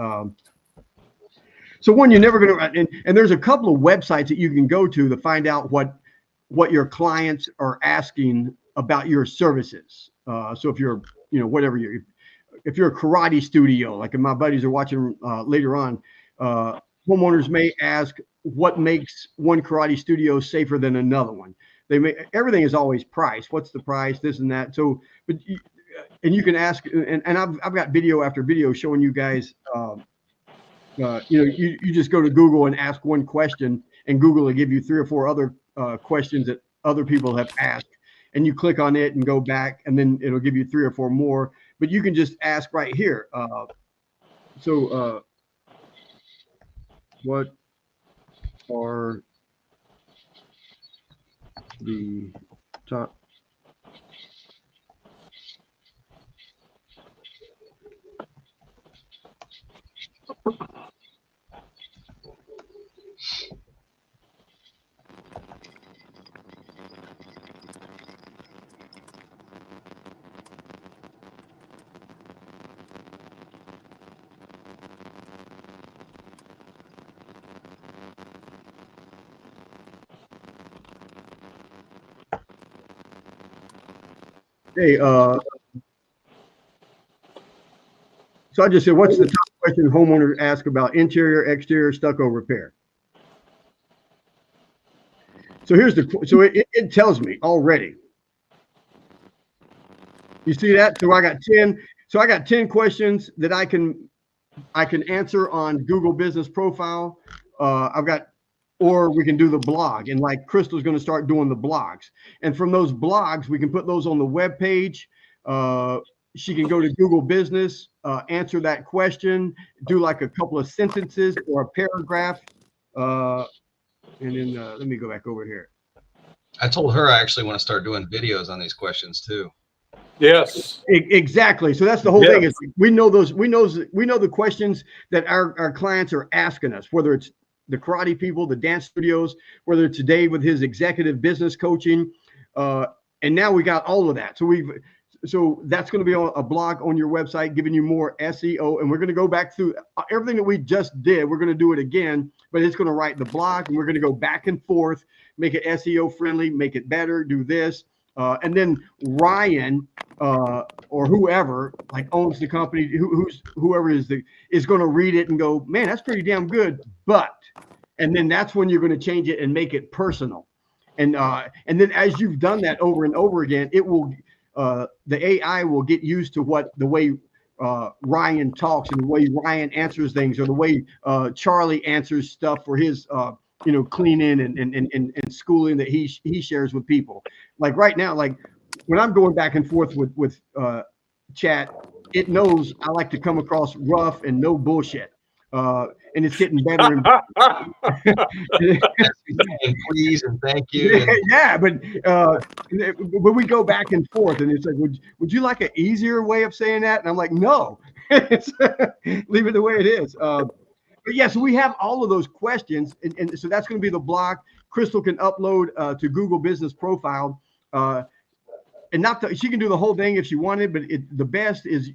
so one you're never going to, and there's a couple of websites that you can go to find out what your clients are asking about your services. So if you're, whatever if you're a karate studio, like my buddies are watching later on, homeowners may ask what makes one karate studio safer than another one. Everything is always price. What's the price? This and that. So, and you can ask, and I've got video after video showing you guys. You just go to Google and ask one question, and Google will give you 3 or 4 other questions that other people have asked, and you click on it and go back, and then it'll give you 3 or 4 more. But you can just ask right here. What are the top Hey, So I just said, what's the top question homeowners ask about interior, exterior, stucco repair? So here's so it tells me already. You see that? So I got 10. So I got 10 questions that I can answer on Google Business Profile. I've got, or we can do the blog, and like Crystal's going to start doing the blogs. And from those blogs, we can put those on the web page. She can go to Google Business, answer that question, do like a couple of sentences or a paragraph. And then let me go back over here. I told her I actually want to start doing videos on these questions too. Yes. Exactly. So that's the whole thing is we know the questions that our clients are asking us, whether it's the karate people, the dance studios, whether it's today with his executive business coaching. And now we got all of that. So that's going to be a blog on your website, giving you more SEO. And we're going to go back through everything that we just did. We're going to do it again, but it's going to write the blog, and we're going to go back and forth, make it SEO friendly, make it better, do this. And then Ryan or whoever like owns the company, whoever is going to read it and go, man, that's pretty damn good. And then that's when you're going to change it and make it personal. And then as you've done that over and over again, it will the AI will get used to the way Ryan talks and the way Ryan answers things, or the way Charlie answers stuff for his cleaning and schooling that he shares with people. Like right now, like when I'm going back and forth with chat, it knows I like to come across rough and no bullshit. And it's getting better. And please and thank you. Yeah, but we go back and forth, and it's like, would you like an easier way of saying that? And I'm like, no, leave it the way it is. But yeah, so we have all of those questions, and so that's going to be the blog. Crystal can upload to Google Business Profile, and she can do the whole thing if she wanted. But the best is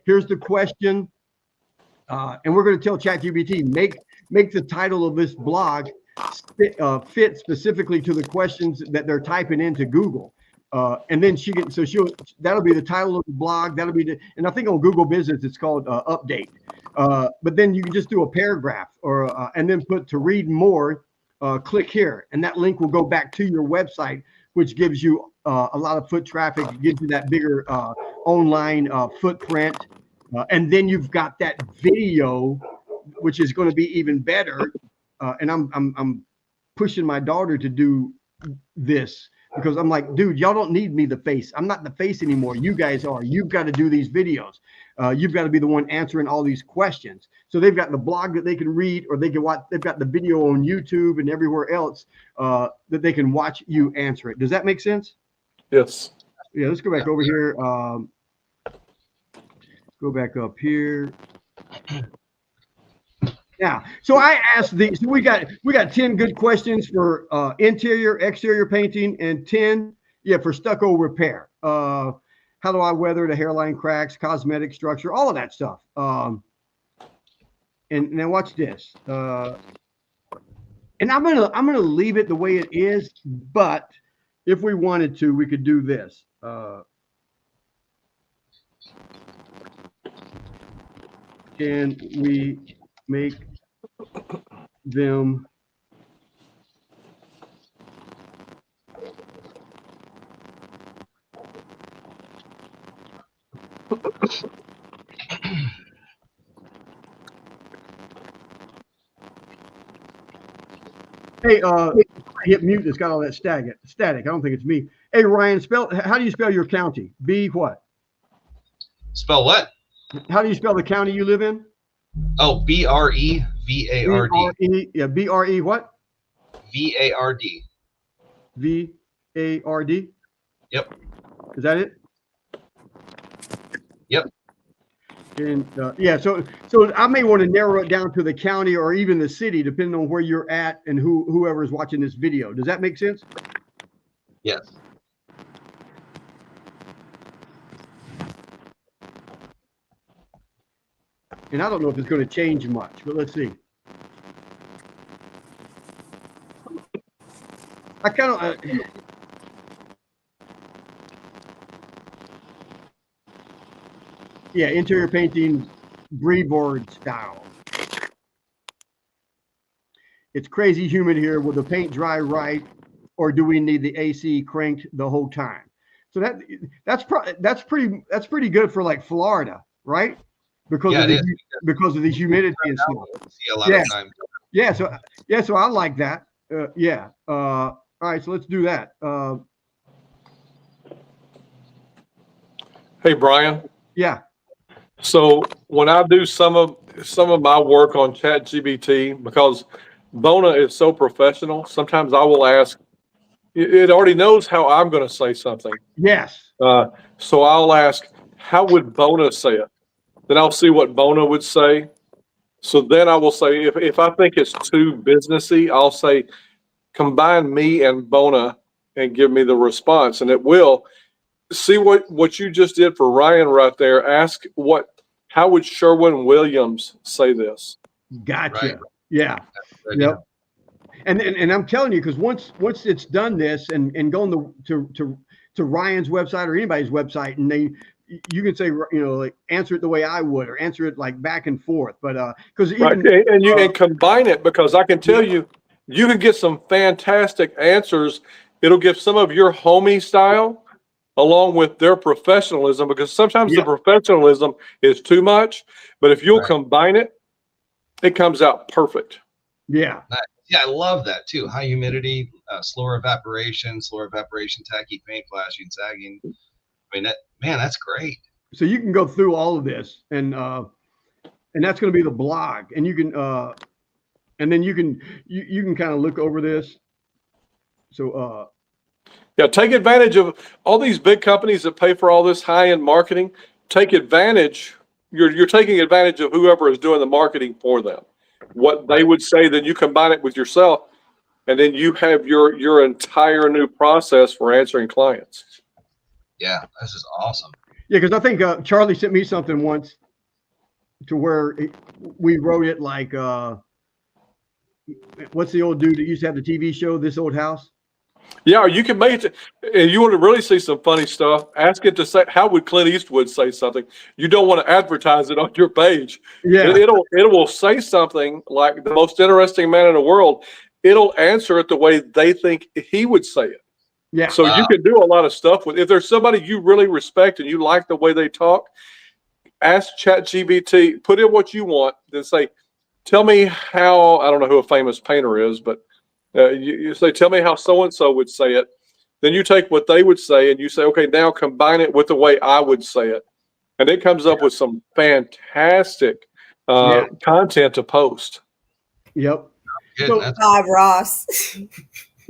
here's the question, and we're going to tell ChatGPT make the title of this blog fit specifically to the questions that they're typing into Google. And then that'll be the title of the blog. That'll be and I think on Google Business it's called update. But then you can just do a paragraph and then put to read more, click here. And that link will go back to your website, which gives you a lot of foot traffic. It gives you that bigger online footprint. And then you've got that video, which is going to be even better. And I'm pushing my daughter to do this, because I'm like, dude, y'all don't need me the face. I'm not the face anymore. You guys are. You've got to do these videos. You've got to be the one answering all these questions. So they've got the blog that they can read, or they can watch. They've got the video on YouTube and everywhere else that they can watch you answer it. Does that make sense? Yes. Yeah. Let's go back over here. Go back up here. Yeah. So I asked these. So we got 10 good questions for interior, exterior painting, and 10 for stucco repair. How do I weather the hairline cracks, cosmetic structure, all of that stuff. And now watch this. And I'm gonna leave it the way it is, but if we wanted to, we could do this. Can we make them hey, hit mute. It's got all that static. I don't think it's me. Hey, Ryan, how do you spell your county? B what? Spell what? How do you spell the county you live in? Oh, B-R-E-V-A-R-D. Yeah, B-R-E what? V-A-R-D. V-A-R-D? Yep. Is that it? Yep. And so I may want to narrow it down to the county or even the city, depending on where you're at and whoever is watching this video. Does that make sense? Yes. And I don't know if it's going to change much, but let's see. I kind of interior painting Breeboard style. It's crazy humid here. Will the paint dry right, or do we need the AC cranked the whole time? So that's pretty good for like Florida, right? Because of the humidity and stuff. See a lot of times. Yeah. So I like that. Yeah. All right. So let's do that. Hey, Brian. Yeah. So when I do some of my work on ChatGPT, because Bona is so professional, sometimes I will ask. It already knows how I'm going to say something. Yes. So I'll ask, how would Bona say it? Then I'll see what Bona would say. So then I will say, if I think it's too businessy, I'll say, combine me and Bona and give me the response. And it will. See what you just did for Ryan right there. Ask how would Sherwin Williams say this? Gotcha. Right. Yeah. Yep. And I'm telling you, because once it's done this and going to Ryan's website or anybody's website, and you can say, like answer it the way I would, or answer it like back and forth. But because right, and you can combine it, because I can tell you can get some fantastic answers. It'll give some of your homey style along with their professionalism, because sometimes the professionalism is too much. But if you'll combine it, it comes out perfect. Yeah. Yeah, I love that too. High humidity, slower evaporation, tacky paint, flashing, sagging. I mean, that's great. So you can go through all of this, and that's going to be the blog, and you can, and then you can kind of look over this. So, take advantage of all these big companies that pay for all this high-end marketing. Take advantage. You're taking advantage of whoever is doing the marketing for them. What they would say, then you combine it with yourself, and then you have your entire new process for answering clients. Yeah, this is awesome. Yeah, because I think Charlie sent me something once to where we wrote it like, what's the old dude that used to have the TV show, This Old House? Yeah, you can make it. If you want to really see some funny stuff, ask it to say, how would Clint Eastwood say something? You don't want to advertise it on your page. Yeah. It will say something like the most interesting man in the world. It'll answer it the way they think he would say it. Yeah. So you can do a lot of stuff with. If there's somebody you really respect and you like the way they talk, ask ChatGPT, put in what you want, then say, tell me how, I don't know who a famous painter is, but you say, tell me how so-and-so would say it. Then you take what they would say and you say, okay, now combine it with the way I would say it. And it comes up with some fantastic content to post. Yep. So, Bob Ross.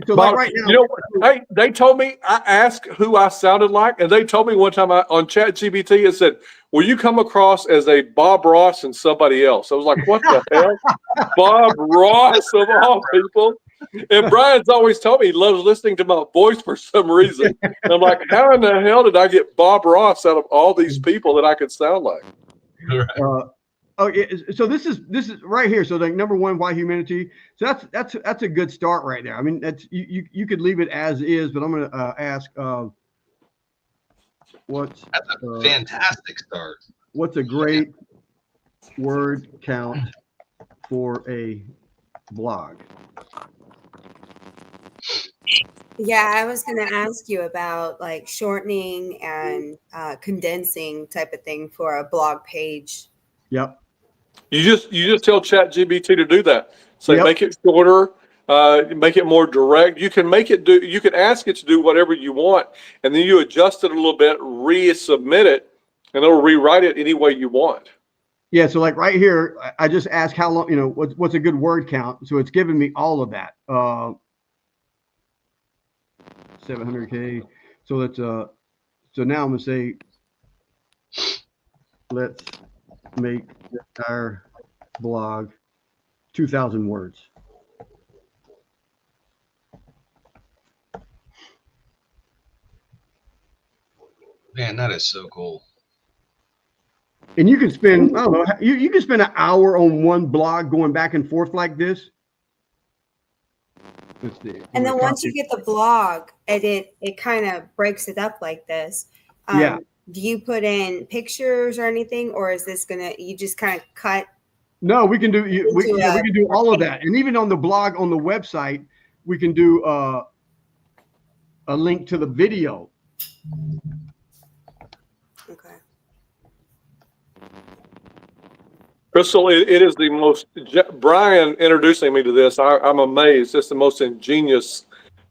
So Bob, like right now, you know, hey, they told me, I asked who I sounded like, and they told me one time on ChatGPT, it said, will you come across as a Bob Ross and somebody else? I was like, what the hell? Bob Ross of all people. And Brian's always told me he loves listening to my voice for some reason. And I'm like, how in the hell did I get Bob Ross out of all these people that I could sound like? So this is right here. So like number one, why humidity? So that's a good start right there. I mean, that's you could leave it as is, but I'm going to ask what's that's a fantastic start. What's a great word count for a blog? Yeah, I was going to ask you about like shortening and condensing type of thing for a blog page. Yep. You just tell ChatGPT to do that. Say make it shorter, make it more direct. You can you can ask it to do whatever you want, and then you adjust it a little bit, resubmit it, and it'll rewrite it any way you want. Yeah, so like right here, I just asked how long, what's a good word count. So it's giving me all of that. 700K. So let's so now I'm gonna say let's make our blog 2,000 words. Man, that is so cool. And you can spend, I don't know, you can spend an hour on one blog going back and forth like this. And then once you get the blog, and it kind of breaks it up like this. do you put in pictures or anything, or is this you just kind of cut? No, we can do we can do all of that, and even on the blog on the website, we can do a link to the video. Okay. Crystal, it is the most, Brian introducing me to this, I'm amazed. It's the most ingenious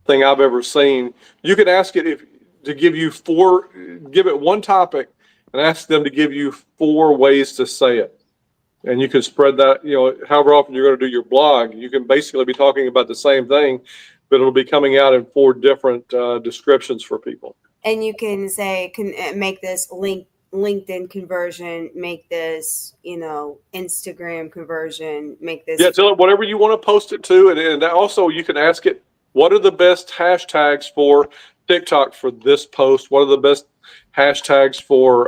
thing I've ever seen. You can ask it to give it one topic and ask them to give you 4 ways to say it. And you can spread that, however often you're going to do your blog, you can basically be talking about the same thing, but it'll be coming out in 4 different descriptions for people. And you can say, make this LinkedIn conversion, make this, Instagram conversion, make this. Yeah, tell it whatever you want to post it to. And also you can ask it, what are the best hashtags for TikTok for this post? What are the best hashtags for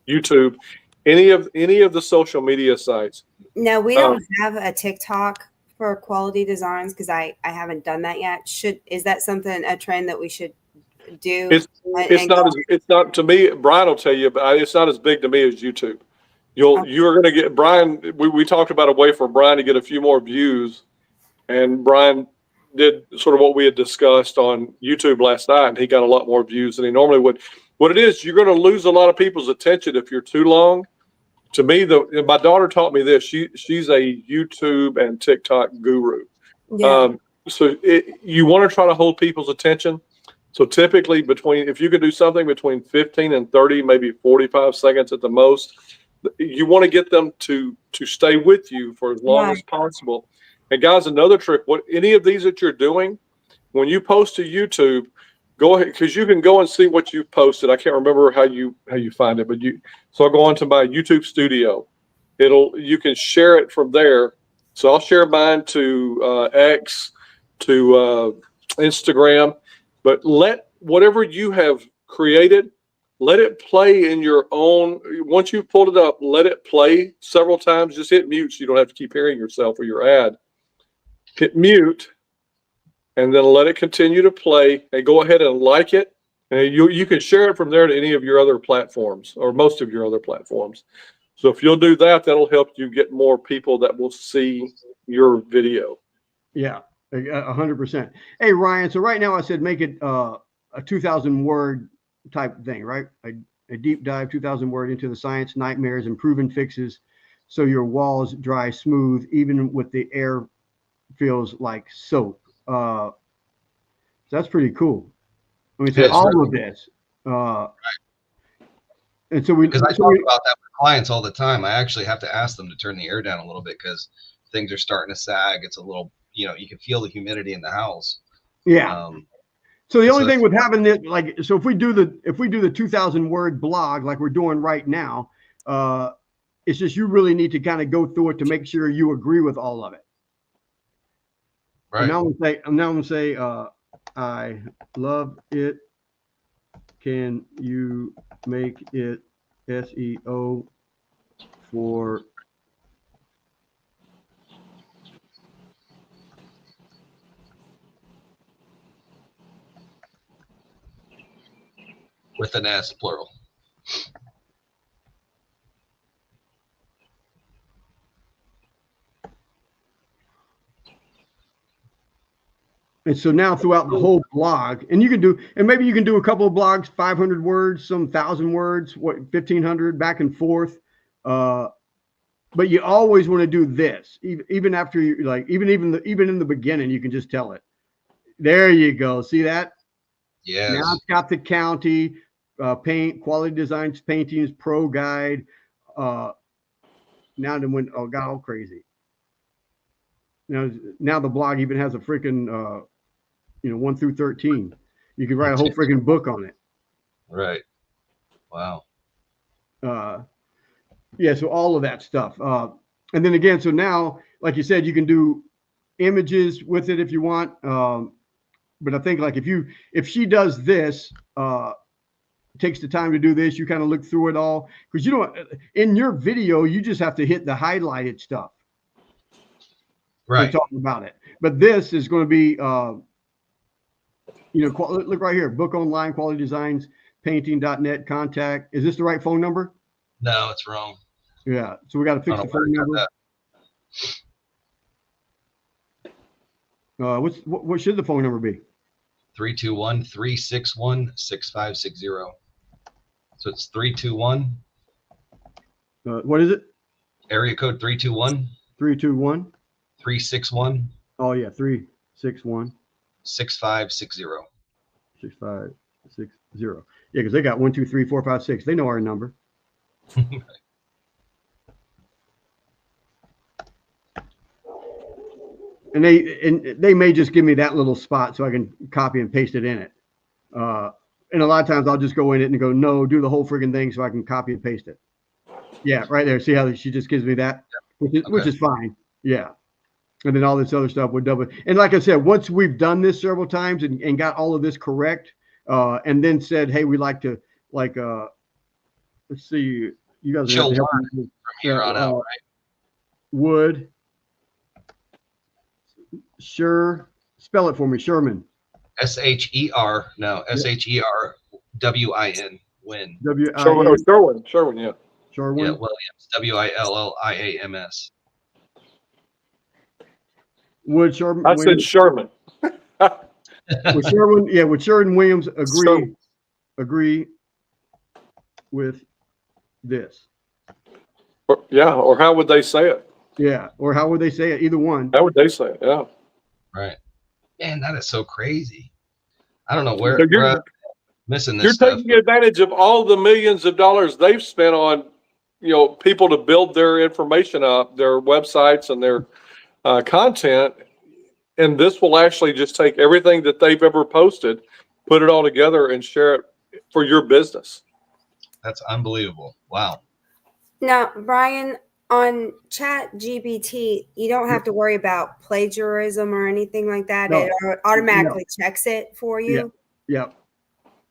YouTube? Any of the social media sites. No, we don't have a TikTok for quality designs because I haven't done that yet. Is that a trend that we should do? It's not to me. Brian will tell you, but it's not as big to me as YouTube. You're going to get Brian. We talked about a way for Brian to get a few more views, and Brian did sort of what we had discussed on YouTube last night, and he got a lot more views than he normally would. What it is, you're going to lose a lot of people's attention if you're too long. To me, my daughter taught me this. She's a YouTube and TikTok guru. Yeah. So you want to try to hold people's attention. So typically if you can do something between 15 and 30, maybe 45 seconds at the most, you want to get them to stay with you for as long as possible. And guys, another trick, any of these that you're doing, when you post to YouTube, go ahead, because you can go and see what you've posted. I can't remember how you find it, but so I'll go onto my YouTube studio. You can share it from there. So I'll share mine to X, to Instagram, but let whatever you have created, let it play in your own. Once you've pulled it up, let it play several times. Just hit mute so you don't have to keep hearing yourself or your ad. Hit mute. And then let it continue to play, and go ahead and like it. And you can share it from there to any of your other platforms or most of your other platforms. So if you'll do that, that'll help you get more people that will see your video. Yeah, 100%. Hey, Ryan, so right now I said make it a 2,000 word type thing, right? A deep dive, 2,000 word into the science, nightmares, and proven fixes so your walls dry smooth, even with the air feels like soap. So that's pretty cool. I mean, so all of this, and so because I talk about that with clients all the time. I actually have to ask them to turn the air down a little bit because things are starting to sag. It's a little, you can feel the humidity in the house. Yeah. So the only thing with having this, so if we do the 2,000 word blog like we're doing right now, it's just you really need to kind of go through it to make sure you agree with all of it. Right. Now I'm gonna say, I love it. Can you make it SEO for with an S, plural? And so now throughout the whole blog, and maybe you can do a couple of blogs, 500 words, some 1,000 words, 1,500 back and forth. But you always want to do this, even after you even in the beginning, you can just tell it. There you go. See that? Yeah. Now it's got the county, paint, quality designs, paintings, pro guide. Now it went, got all crazy. Now the blog even has a freaking 1 through 13. You can write a whole freaking book on it. Right. Wow. Yeah. So all of that stuff. And then again, so now, like you said, you can do images with it if you want. But I think if she does this, takes the time to do this, you kind of look through it all, because in your video, you just have to hit the highlighted stuff. Right. Talking about it. But this is going to be, look right here, book online, quality designs, painting.net contact. Is this the right phone number? No, it's wrong. Yeah. So we got to fix the phone number. What should the phone number be? 321-361-6560. So it's 321. What is it? Area code 321. 321. 361. Oh yeah, 361. 6560. 6560. Yeah, because they got 1, 2, 3, 4, 5, 6. They know our number. And they may just give me that little spot so I can copy and paste it in it. And a lot of times I'll just go in it and go, no, do the whole friggin' thing so I can copy and paste it. Yeah, right there. See how she just gives me that, which is fine. Yeah. And then all this other stuff would double. And like I said, once we've done this several times and got all of this correct, and then said, hey, we like to let's see, you guys She'll have to help learn me. from here on out, right? Would spell it for me, Sherman. S-H-E-R, no, S-H-E-R-W-I-N, win. Sherwin, yeah. Sherwin. Yeah, Williams, W-I-L-L-I-A-M-S. Would Sherman? I said Sherman. Would Sherwin? Yeah, would Sherwin Williams agree with this? Or how would they say it? Yeah, or how would they say it? Either one. How would they say it? Yeah. Right. Man, that is so crazy. I don't know where So we're missing this You're stuff. taking advantage of all the millions of dollars they've spent on, people to build their information up, their websites and their content. And this will actually just take everything that they've ever posted, put it all together and share it for your business. That's unbelievable. Wow. Now, Brian, on ChatGPT, you don't have to worry about plagiarism or anything like that. No. It automatically checks it for you. Yeah.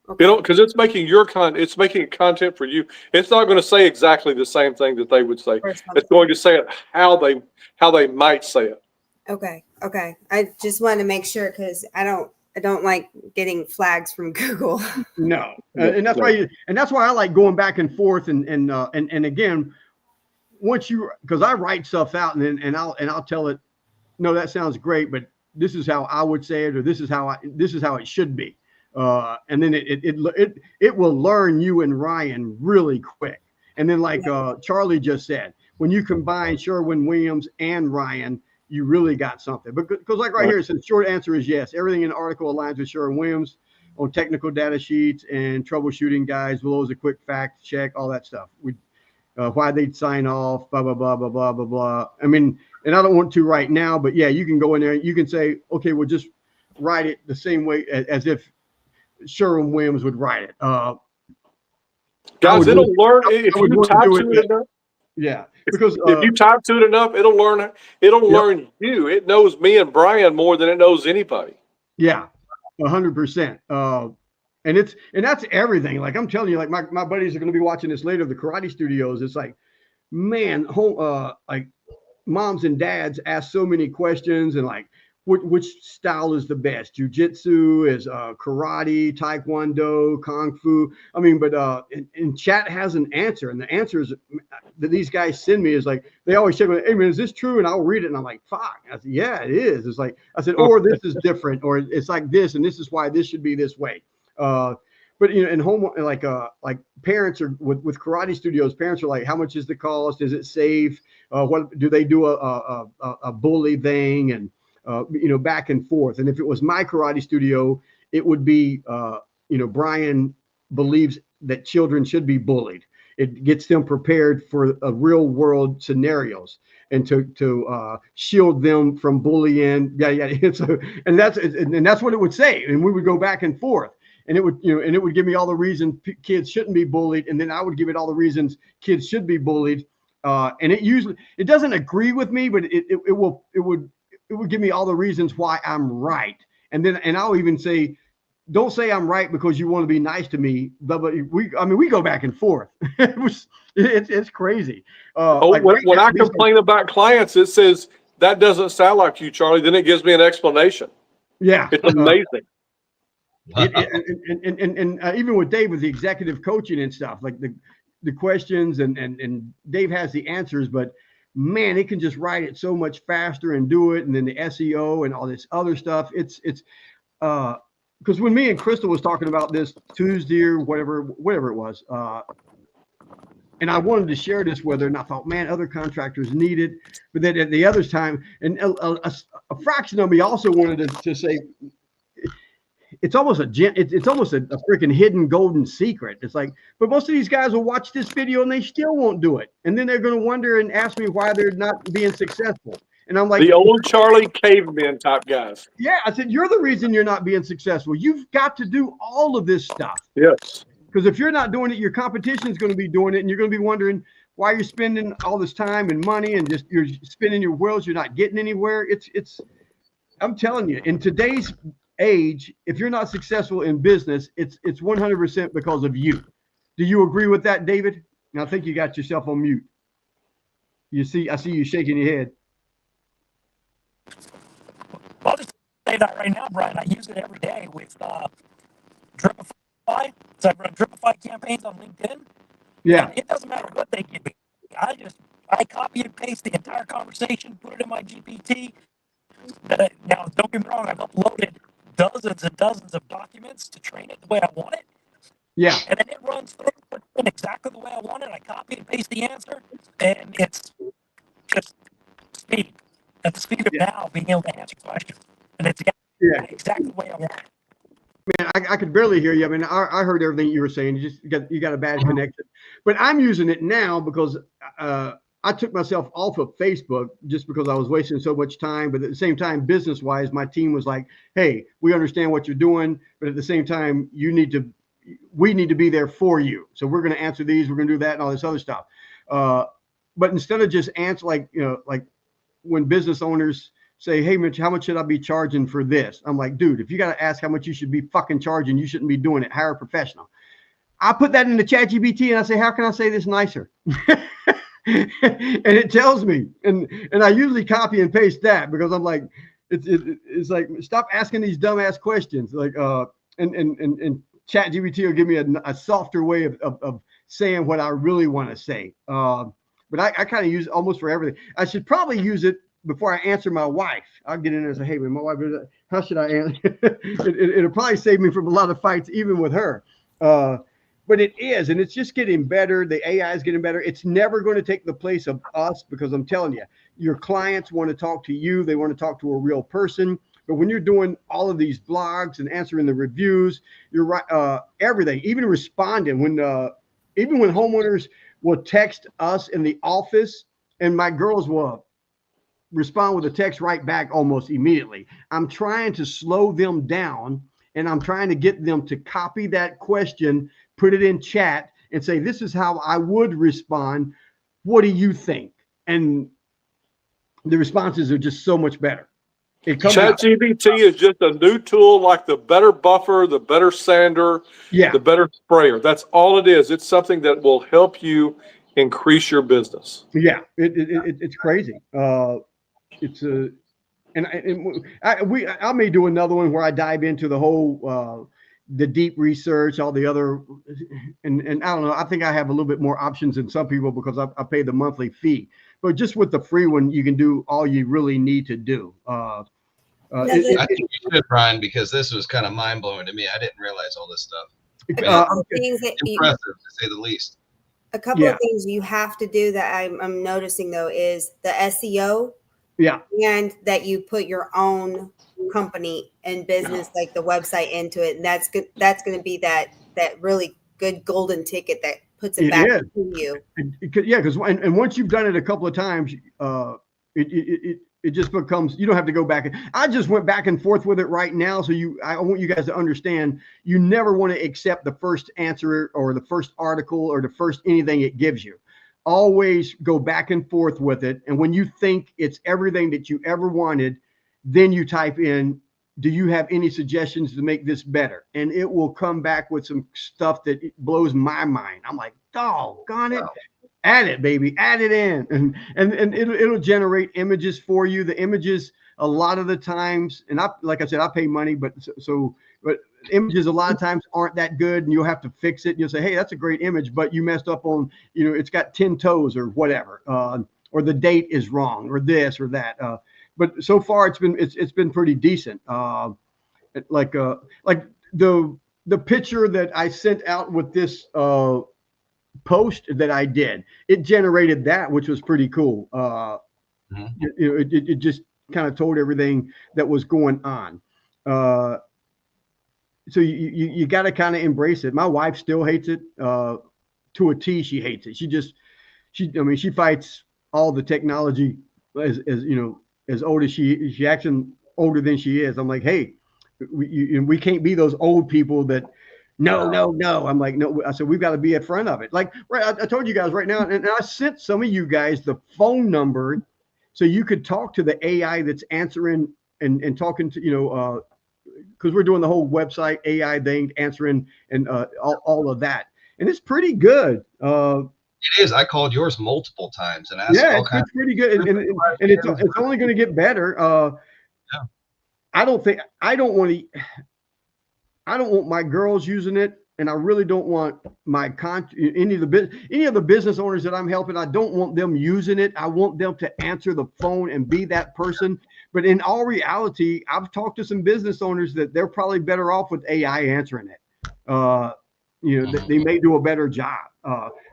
Okay. Because it's making it's making content for you. It's not going to say exactly the same thing that they would say. It's going to say it how they might say it. Okay. I just wanted to make sure because I don't like getting flags from Google. No, and that's why I like going back and forth and again, once because I write stuff out and I'll tell it, no, that sounds great, but this is how I would say it, or this is how it should be, and then it will learn you and Ryan really quick, and then like Charlie just said, when you combine Sherwin Williams and Ryan, you really got something. Because like right here, it says short answer is yes. Everything in the article aligns with Sherwin Williams on technical data sheets and troubleshooting guides. Below is a quick fact check, all that stuff. Why they'd sign off, blah, blah, blah, blah, blah, blah, blah. I mean, and I don't want to right now, but yeah, you can go in there. You can say, okay, we'll just write it the same way as if Sherwin Williams would write it. Guys, it'll learn if you type to it enough. Yeah, because if you type to it enough, it'll learn. It'll learn you. It knows me and Brian more than it knows anybody. Yeah, 100%. And that's everything. Like I'm telling you, like my buddies are going to be watching this later. The Karate Studios. It's like, man, like moms and dads ask so many questions and like, which style is the best? Jiu-jitsu, is karate, taekwondo, kung fu. I mean, but and chat has an answer, and the answers that these guys send me is like they always say, "Hey man, is this true?" And I'll read it, and I'm like, "Fuck!" I said, "Yeah, it is." It's like I said, or this is different, or it's like this, and this is why this should be this way. But in home, like parents are with Karate Studios, parents are like, how much is the cost? Is it safe? What do they do a bully thing? And back and forth. And if it was my Karate Studio, it would be Brian believes that children should be bullied. It gets them prepared for real world scenarios and to shield them from bullying. Yeah. And that's what it would say. And we would go back and forth. And it would give me all the reasons kids shouldn't be bullied, and then I would give it all the reasons kids should be bullied. And it doesn't agree with me, but it would give me all the reasons why I'm right. And I'll even say, don't say I'm right because you want to be nice to me. But we go back and forth. It's crazy. When I complain about clients, it says that doesn't sound like you, Charlie. Then it gives me an explanation. Yeah, it's amazing. Wow. And even with Dave with the executive coaching and stuff, like the questions and Dave has the answers, but man, it can just write it so much faster and do it. And then the SEO and all this other stuff. It's because when me and Crystal was talking about this Tuesday or whatever it was, and I wanted to share this with her, and I thought, man, other contractors need it. But then at the other time, and a fraction of me also wanted to say, it's almost a freaking hidden golden secret. It's like, but most of these guys will watch this video and they still won't do it, and then they're going to wonder and ask me why they're not being successful. And I'm like, the old Charlie caveman type guys. Yeah, I said, you're the reason you're not being successful. You've got to do all of this stuff. Yes. Because if you're not doing it, your competition is going to be doing it, and you're going to be wondering why you're spending all this time and money and just you're spinning your wheels. You're not getting anywhere. It's. I'm telling you, in today's age, if you're not successful in business, it's 100% because of you. Do you agree with that, David? And I think you got yourself on mute. I see you shaking your head. Well, I'll just say that right now, Brian. I use it every day with Dripify. So I run Dripify campaigns on LinkedIn. Yeah. And it doesn't matter what they give me. I copy and paste the entire conversation, put it in my GPT. Now, don't get me wrong. I've uploaded dozens and dozens of documents to train it the way I want it. Yeah. And then it runs through it exactly the way I want it. I copy and paste the answer, and it's just speed. At the speed of now, being able to answer questions. And it's exactly the way I want it. Man, I could barely hear you. I mean, I heard everything you were saying. You got a bad connection. But I'm using it now because I took myself off of Facebook just because I was wasting so much time. But at the same time, business-wise, my team was like, hey, we understand what you're doing, but at the same time, we need to be there for you. So we're going to answer these, we're going to do that and all this other stuff. But instead of just answer like when business owners say, hey, Mitch, how much should I be charging for this? I'm like, dude, if you got to ask how much you should be fucking charging, you shouldn't be doing it. Hire a professional. I put that in the ChatGPT and I say, how can I say this nicer? And it tells me, and I usually copy and paste that because I'm like, it's like, stop asking these dumbass questions. Like, and ChatGPT will give me a softer way of saying what I really want to say. But I kind of use it almost for everything. I should probably use it before I answer my wife. I'll get in there and say, hey, man, my wife, how should I answer? It'll probably save me from a lot of fights, even with her. But it is, and it's just getting better. The AI is getting better. It's never going to take the place of us because I'm telling you, your clients want to talk to you. They want to talk to a real person. But when you're doing all of these blogs and answering the reviews, you're right. Everything, even responding even when homeowners will text us in the office, and my girls will respond with a text right back almost immediately. I'm trying to slow them down, and I'm trying to get them to copy that question, put it in chat, and say, this is how I would respond. What do you think? And the responses are just so much better. ChatGPT is just a new tool, like the better buffer, the better sander, the better sprayer. That's all it is. It's something that will help you increase your business. Yeah, it's crazy. I may do another one where I dive into the whole the deep research, all the other, and I don't know. I think I have a little bit more options than some people because I pay the monthly fee. But just with the free one, you can do all you really need to do. I think you should, Brian, because this was kind of mind blowing to me. I didn't realize all this stuff. Impressive, to say the least. A couple of things you have to do that I'm noticing though is the SEO. Yeah. And that you put your own company and business, like the website, into it. And that's good. That's going to be that really good golden ticket that puts it back to you. Yeah. Because once you've done it a couple of times, it just becomes, you don't have to go back. I just went back and forth with it right now. So I want you guys to understand, you never want to accept the first answer or the first article or the first anything it gives you. Always go back and forth with it. And when you think it's everything that you ever wanted, then you type in, do you have any suggestions to make this better? And it will come back with some stuff that blows my mind. I'm like, doggone it. Wow. Add it, baby. Add it in. And it'll generate images for you. The images, a lot of the times, and like I said, I pay money, but so but images a lot of times aren't that good, and you'll have to fix it. And you'll say, hey, that's a great image, but you messed up on, it's got 10 toes or whatever, or the date is wrong, or this or that. But so far it's been pretty decent. Like the picture that I sent out with this post that I did, it generated that, which was pretty cool. It just kind of told everything that was going on. So you got to kind of embrace it. My wife still hates it to a T. She hates it. She fights all the technology as old as she acting older than she is. I'm like, hey, we can't be those old people that no. I'm like, no. I said, we've got to be in front of it. Like, right. I told you guys right now, and I sent some of you guys the phone number so you could talk to the AI that's answering and talking to, because we're doing the whole website AI thing, answering and all of that. And it's pretty good. It is. I called yours multiple times and asked. Yeah, it's pretty good. And it's only going to get better. Yeah. I don't want my girls using it, and I really don't want any of the business owners that I'm helping. I don't want them using it. I want them to answer the phone and be that person. But in all reality, I've talked to some business owners that they're probably better off with AI answering it. They may do a better job.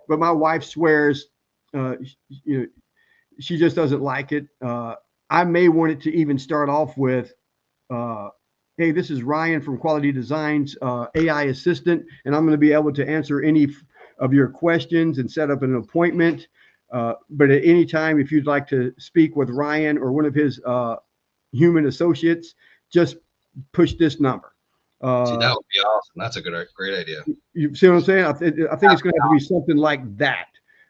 But my wife swears, she just doesn't like it. I may want it to even start off with, hey, this is Ryan from Quality Designs, AI assistant, and I'm going to be able to answer any of your questions and set up an appointment. But at any time, if you'd like to speak with Ryan or one of his human associates, just push this number. See, that would be awesome. That's a great idea. You see what I'm saying? I think it's going to have to be something like that.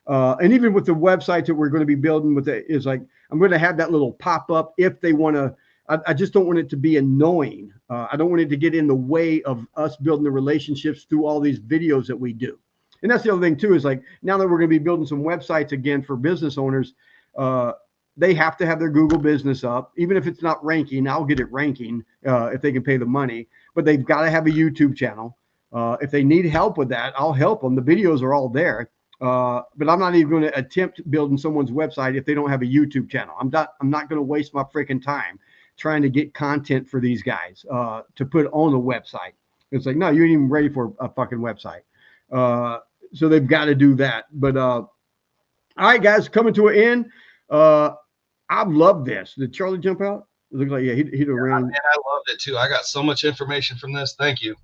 And even with the websites that we're going to be building is like, I'm going to have that little pop up if they want to. I just don't want it to be annoying. I don't want it to get in the way of us building the relationships through all these videos that we do. And that's the other thing too, is like, now that we're going to be building some websites again for business owners, they have to have their Google business up. Even if it's not ranking, I'll get it ranking if they can pay the money, but they've got to have a YouTube channel. If they need help with that, I'll help them. The videos are all there. But I'm not even going to attempt building someone's website if they don't have a YouTube channel. I'm not going to waste my freaking time trying to get content for these guys to put on the website. It's like, no, you ain't even ready for a fucking website. So they've got to do that. But all right, guys, coming to an end. I've loved this. Did Charlie jump out? It looks like, yeah, he ran. Man, I loved it too. I got so much information from this. Thank you.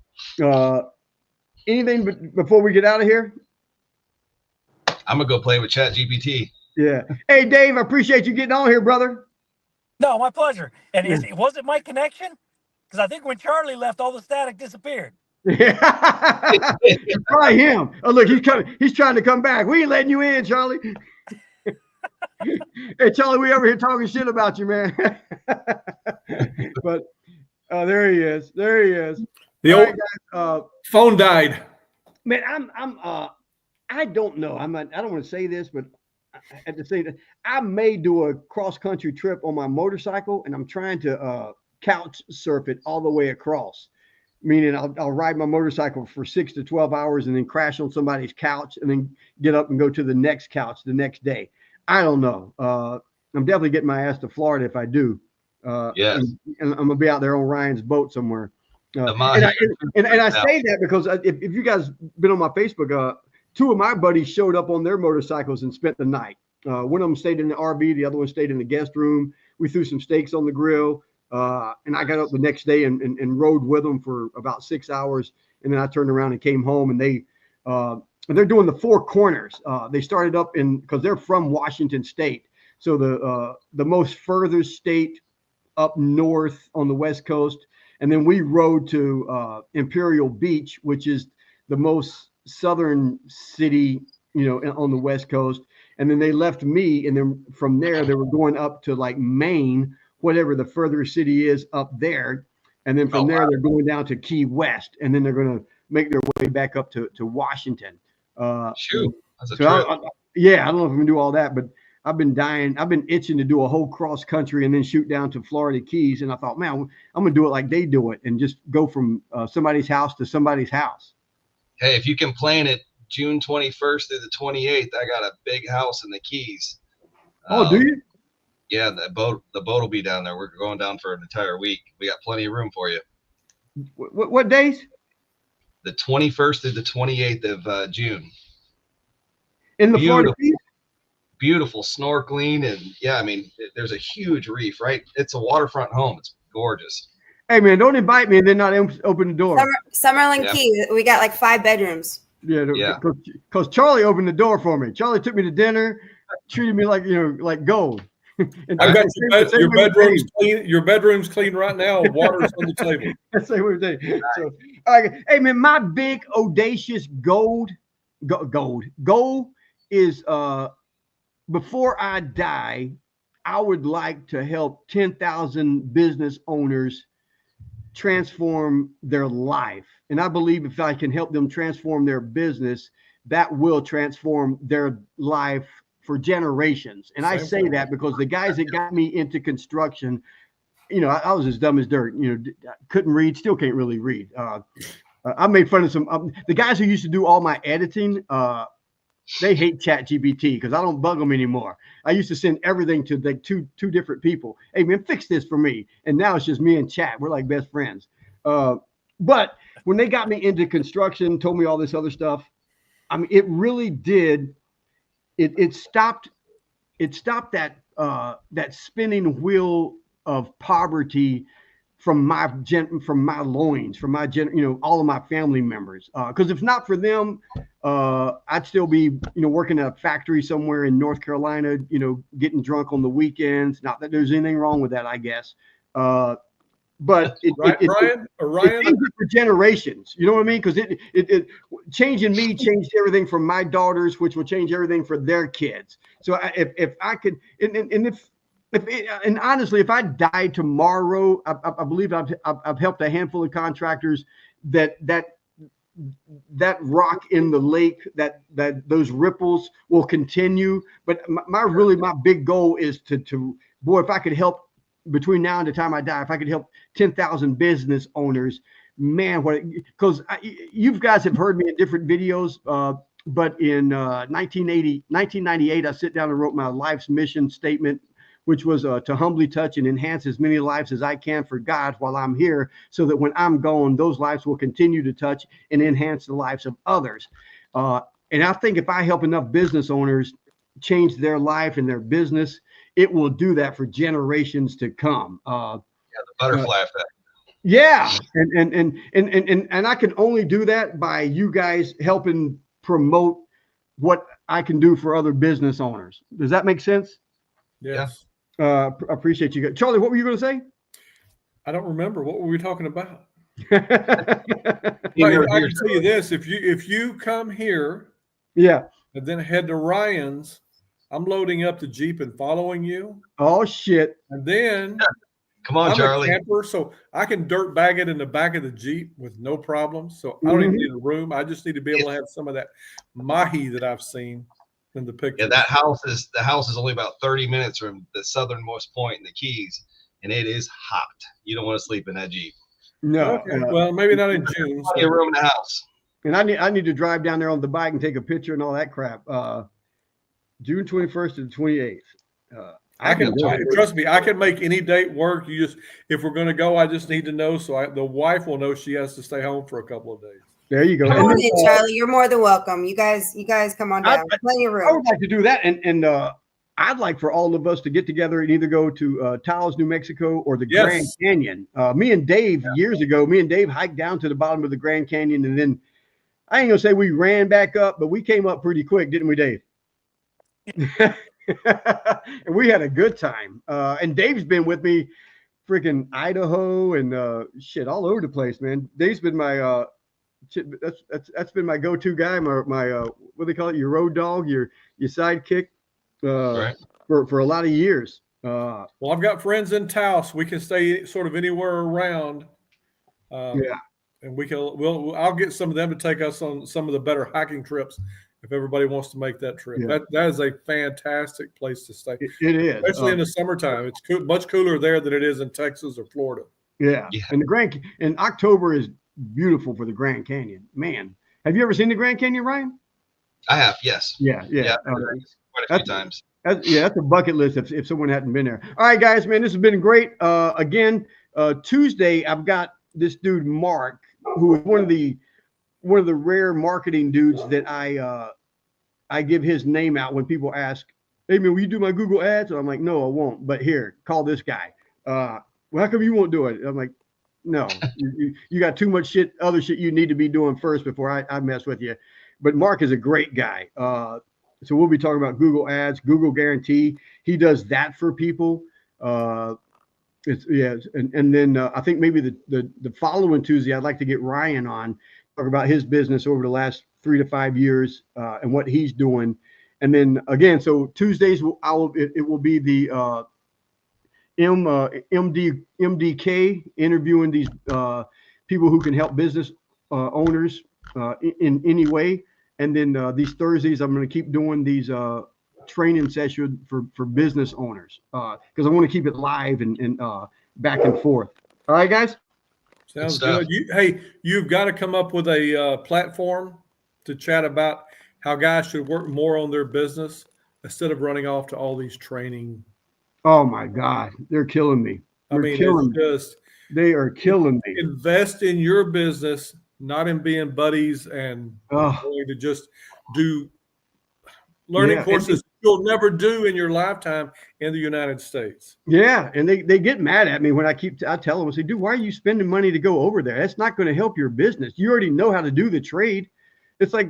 Anything before we get out of here? I'm gonna go play with ChatGPT. Yeah. Hey, Dave, I appreciate you getting on here, brother. No, my pleasure. And was it my connection? Because I think when Charlie left, all the static disappeared. Yeah. It's probably him. Oh, look, he's coming. He's trying to come back. We ain't letting you in, Charlie. Hey, Charlie, we over here talking shit about you, man. But there he is. There he is. The All old right, guys, phone died. man, I don't know. I don't want to say this, but I have to say that I may do a cross-country trip on my motorcycle, and I'm trying to couch surf it all the way across. Meaning I'll ride my motorcycle for 6 to 12 hours and then crash on somebody's couch and then get up and go to the next couch the next day. I don't know. I'm definitely getting my ass to Florida if I do. Yes. And I'm gonna be out there on Ryan's boat somewhere. The And I say that because if you guys been on my Facebook, two of my buddies showed up on their motorcycles and spent the night. One of them stayed in the RV, the other one stayed in the guest room. We threw some steaks on the grill, and I got up the next day and rode with them for about 6 hours, and then I turned around and came home. And they're doing the Four Corners. They started up because they're from Washington State, so the most further state up north on the West Coast. And then we rode to Imperial Beach, which is the most southern city, on the West Coast. And then they left me, and then from there they were going up to like Maine, whatever the further city is up there. And then from there they're going down to Key West, and then they're going to make their way back up to Washington. Shoot, that's a so trip. I don't know if I'm gonna do all that, but I've been dying. I've been itching to do a whole cross country and then shoot down to Florida Keys. And I thought, man, I'm gonna do it like they do it and just go from somebody's house to somebody's house. Hey, if you can plan it June 21st through the 28th, I got a big house in the Keys. Oh, do you? Yeah, the boat will be down there. We're going down for an entire week. We got plenty of room for you. What days? The 21st through the 28th of June. In the Florida Keys? Beautiful snorkeling. And yeah, I mean, there's a huge reef, right? It's a waterfront home. It's gorgeous. Hey, man, don't invite me and then not open the door. Summerlin Keys, we got like 5 bedrooms. Yeah. Because Charlie opened the door for me. Charlie took me to dinner, treated me like, like gold. I've got your bedroom's clean. Your bedroom's clean right now. Water's on the table. That's what we're saying. So, all right. Hey, man, my big audacious goal is before I die, I would like to help 10,000 business owners transform their life. And I believe if I can help them transform their business, that will transform their life for generations. And I say that because the guys that got me into construction, I was as dumb as dirt, couldn't read, still can't really read. I made fun of some, the guys who used to do all my editing, they hate ChatGPT because I don't bug them anymore. I used to send everything to like two different people. Hey, man, fix this for me. And now it's just me and Chat. We're like best friends. But when they got me into construction, told me all this other stuff, I mean, it really did. It stopped that spinning wheel of poverty from my loins, from my all of my family members. Because if not for them, I'd still be working at a factory somewhere in North Carolina, getting drunk on the weekends. Not that there's anything wrong with that, I guess. But Ryan, it changed it for generations. You know what I mean? Because it changing me changed everything for my daughters, which will change everything for their kids. So if I could, and honestly, if I die tomorrow, I believe I've helped a handful of contractors that rock in the lake, that those ripples will continue. But my big goal is to boy, if I could help between now and the time I die, if I could help 10,000 business owners, man, because you guys have heard me in different videos, but in 1998, I sit down and wrote my life's mission statement, which was to humbly touch and enhance as many lives as I can for God while I'm here, so that when I'm gone, those lives will continue to touch and enhance the lives of others. And I think if I help enough business owners change their life and their business, it will do that for generations to come. The butterfly effect. Yeah, and I can only do that by you guys helping promote what I can do for other business owners. Does that make sense? Yes. I appreciate you guys. Charlie, what were you going to say? I don't remember. What were we talking about? Yeah. I can tell you this: if you come here, and then head to Ryan's, I'm loading up the Jeep and following you. Oh shit! And then, come on, Charlie. I'm a camper, so I can dirt bag it in the back of the Jeep with no problem. So I don't even need a room. I just need to be able to have some of that mahi that I've seen in the picture. Yeah, the house is only about 30 minutes from the southernmost point in the Keys, and it is hot. You don't want to sleep in that Jeep. No. Okay. Well, maybe not in June. Plenty of room in the house. And I need to drive down there on the bike and take a picture and all that crap. June 21st to the 28th. I can trust me. I can make any date work. If we're going to go, I just need to know so the wife will know she has to stay home for a couple of days. There you go. Come on in, Charlie. You're more than welcome. You guys come on down. Plenty of room. I would like to do that, and I'd like for all of us to get together and either go to Taos, New Mexico, or the Grand Canyon. Me and Dave years ago, hiked down to the bottom of the Grand Canyon, and then I ain't gonna say we ran back up, but we came up pretty quick, didn't we, Dave? And we had a good time. And Dave's been with me freaking Idaho and all over the place, man. Dave's been my that's been my go-to guy, my what do they call it, your road dog, your sidekick, Right. for a lot of years. Well, I've got friends in Taos. We can stay sort of anywhere around. And I'll get some of them to take us on some of the better hiking trips if everybody wants to make that trip. Yeah. That is a fantastic place to stay, It is. especially in the summertime. It's much cooler there than it is in Texas or Florida. Yeah. Yeah. And October is beautiful for the Grand Canyon. Man, have you ever seen the Grand Canyon, Ryan? I have, yes. Yeah. Quite a few times. That's a bucket list if someone hadn't been there. All right, guys, man, this has been great. Again, Tuesday, I've got this dude, Mark, who is one of the rare marketing dudes that I give his name out when people ask, hey, man, will you do my Google ads? And I'm like, no, I won't. But here, call this guy. Well, how come you won't do it? I'm like, no, you got too much other shit you need to be doing first before I mess with you. But Mark is a great guy. So we'll be talking about Google ads, Google guarantee. He does that for people. And then I think maybe the following Tuesday, I'd like to get Ryan on, talk about his business over the last 3 to 5 years and what he's doing. And then again, so Tuesdays it will be the MDK interviewing these people who can help business owners in any way. And then these Thursdays, I'm going to keep doing these training sessions for business owners because I want to keep it live and back and forth. All right, guys. Sounds good. You've got to come up with a platform to chat about how guys should work more on their business instead of running off to all these training. Oh my God, they're killing me. They are killing me. Invest in your business, not in being buddies and going to just do learning courses you'll never do in your lifetime in the United States. Yeah, and they get mad at me when I tell them, I say, dude, why are you spending money to go over there? That's not going to help your business. You already know how to do the trade. It's like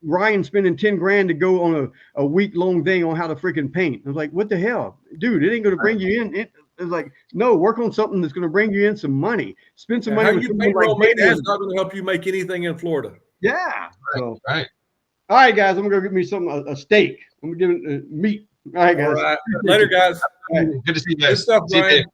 Ryan spending 10 grand to go on a week-long thing on how to freaking paint. I was like, what the hell? Dude, it ain't going to bring you in. It's like, no, work on something that's going to bring you in some money. Spend some money. How you paint like that's not going to help you make anything in Florida. Yeah. Right. All right, guys, I'm going to go get me a steak. I'm going to give it meat. All right, guys. All right. Later, guys. Good to see you guys. Good stuff, See you, Brian. Dave.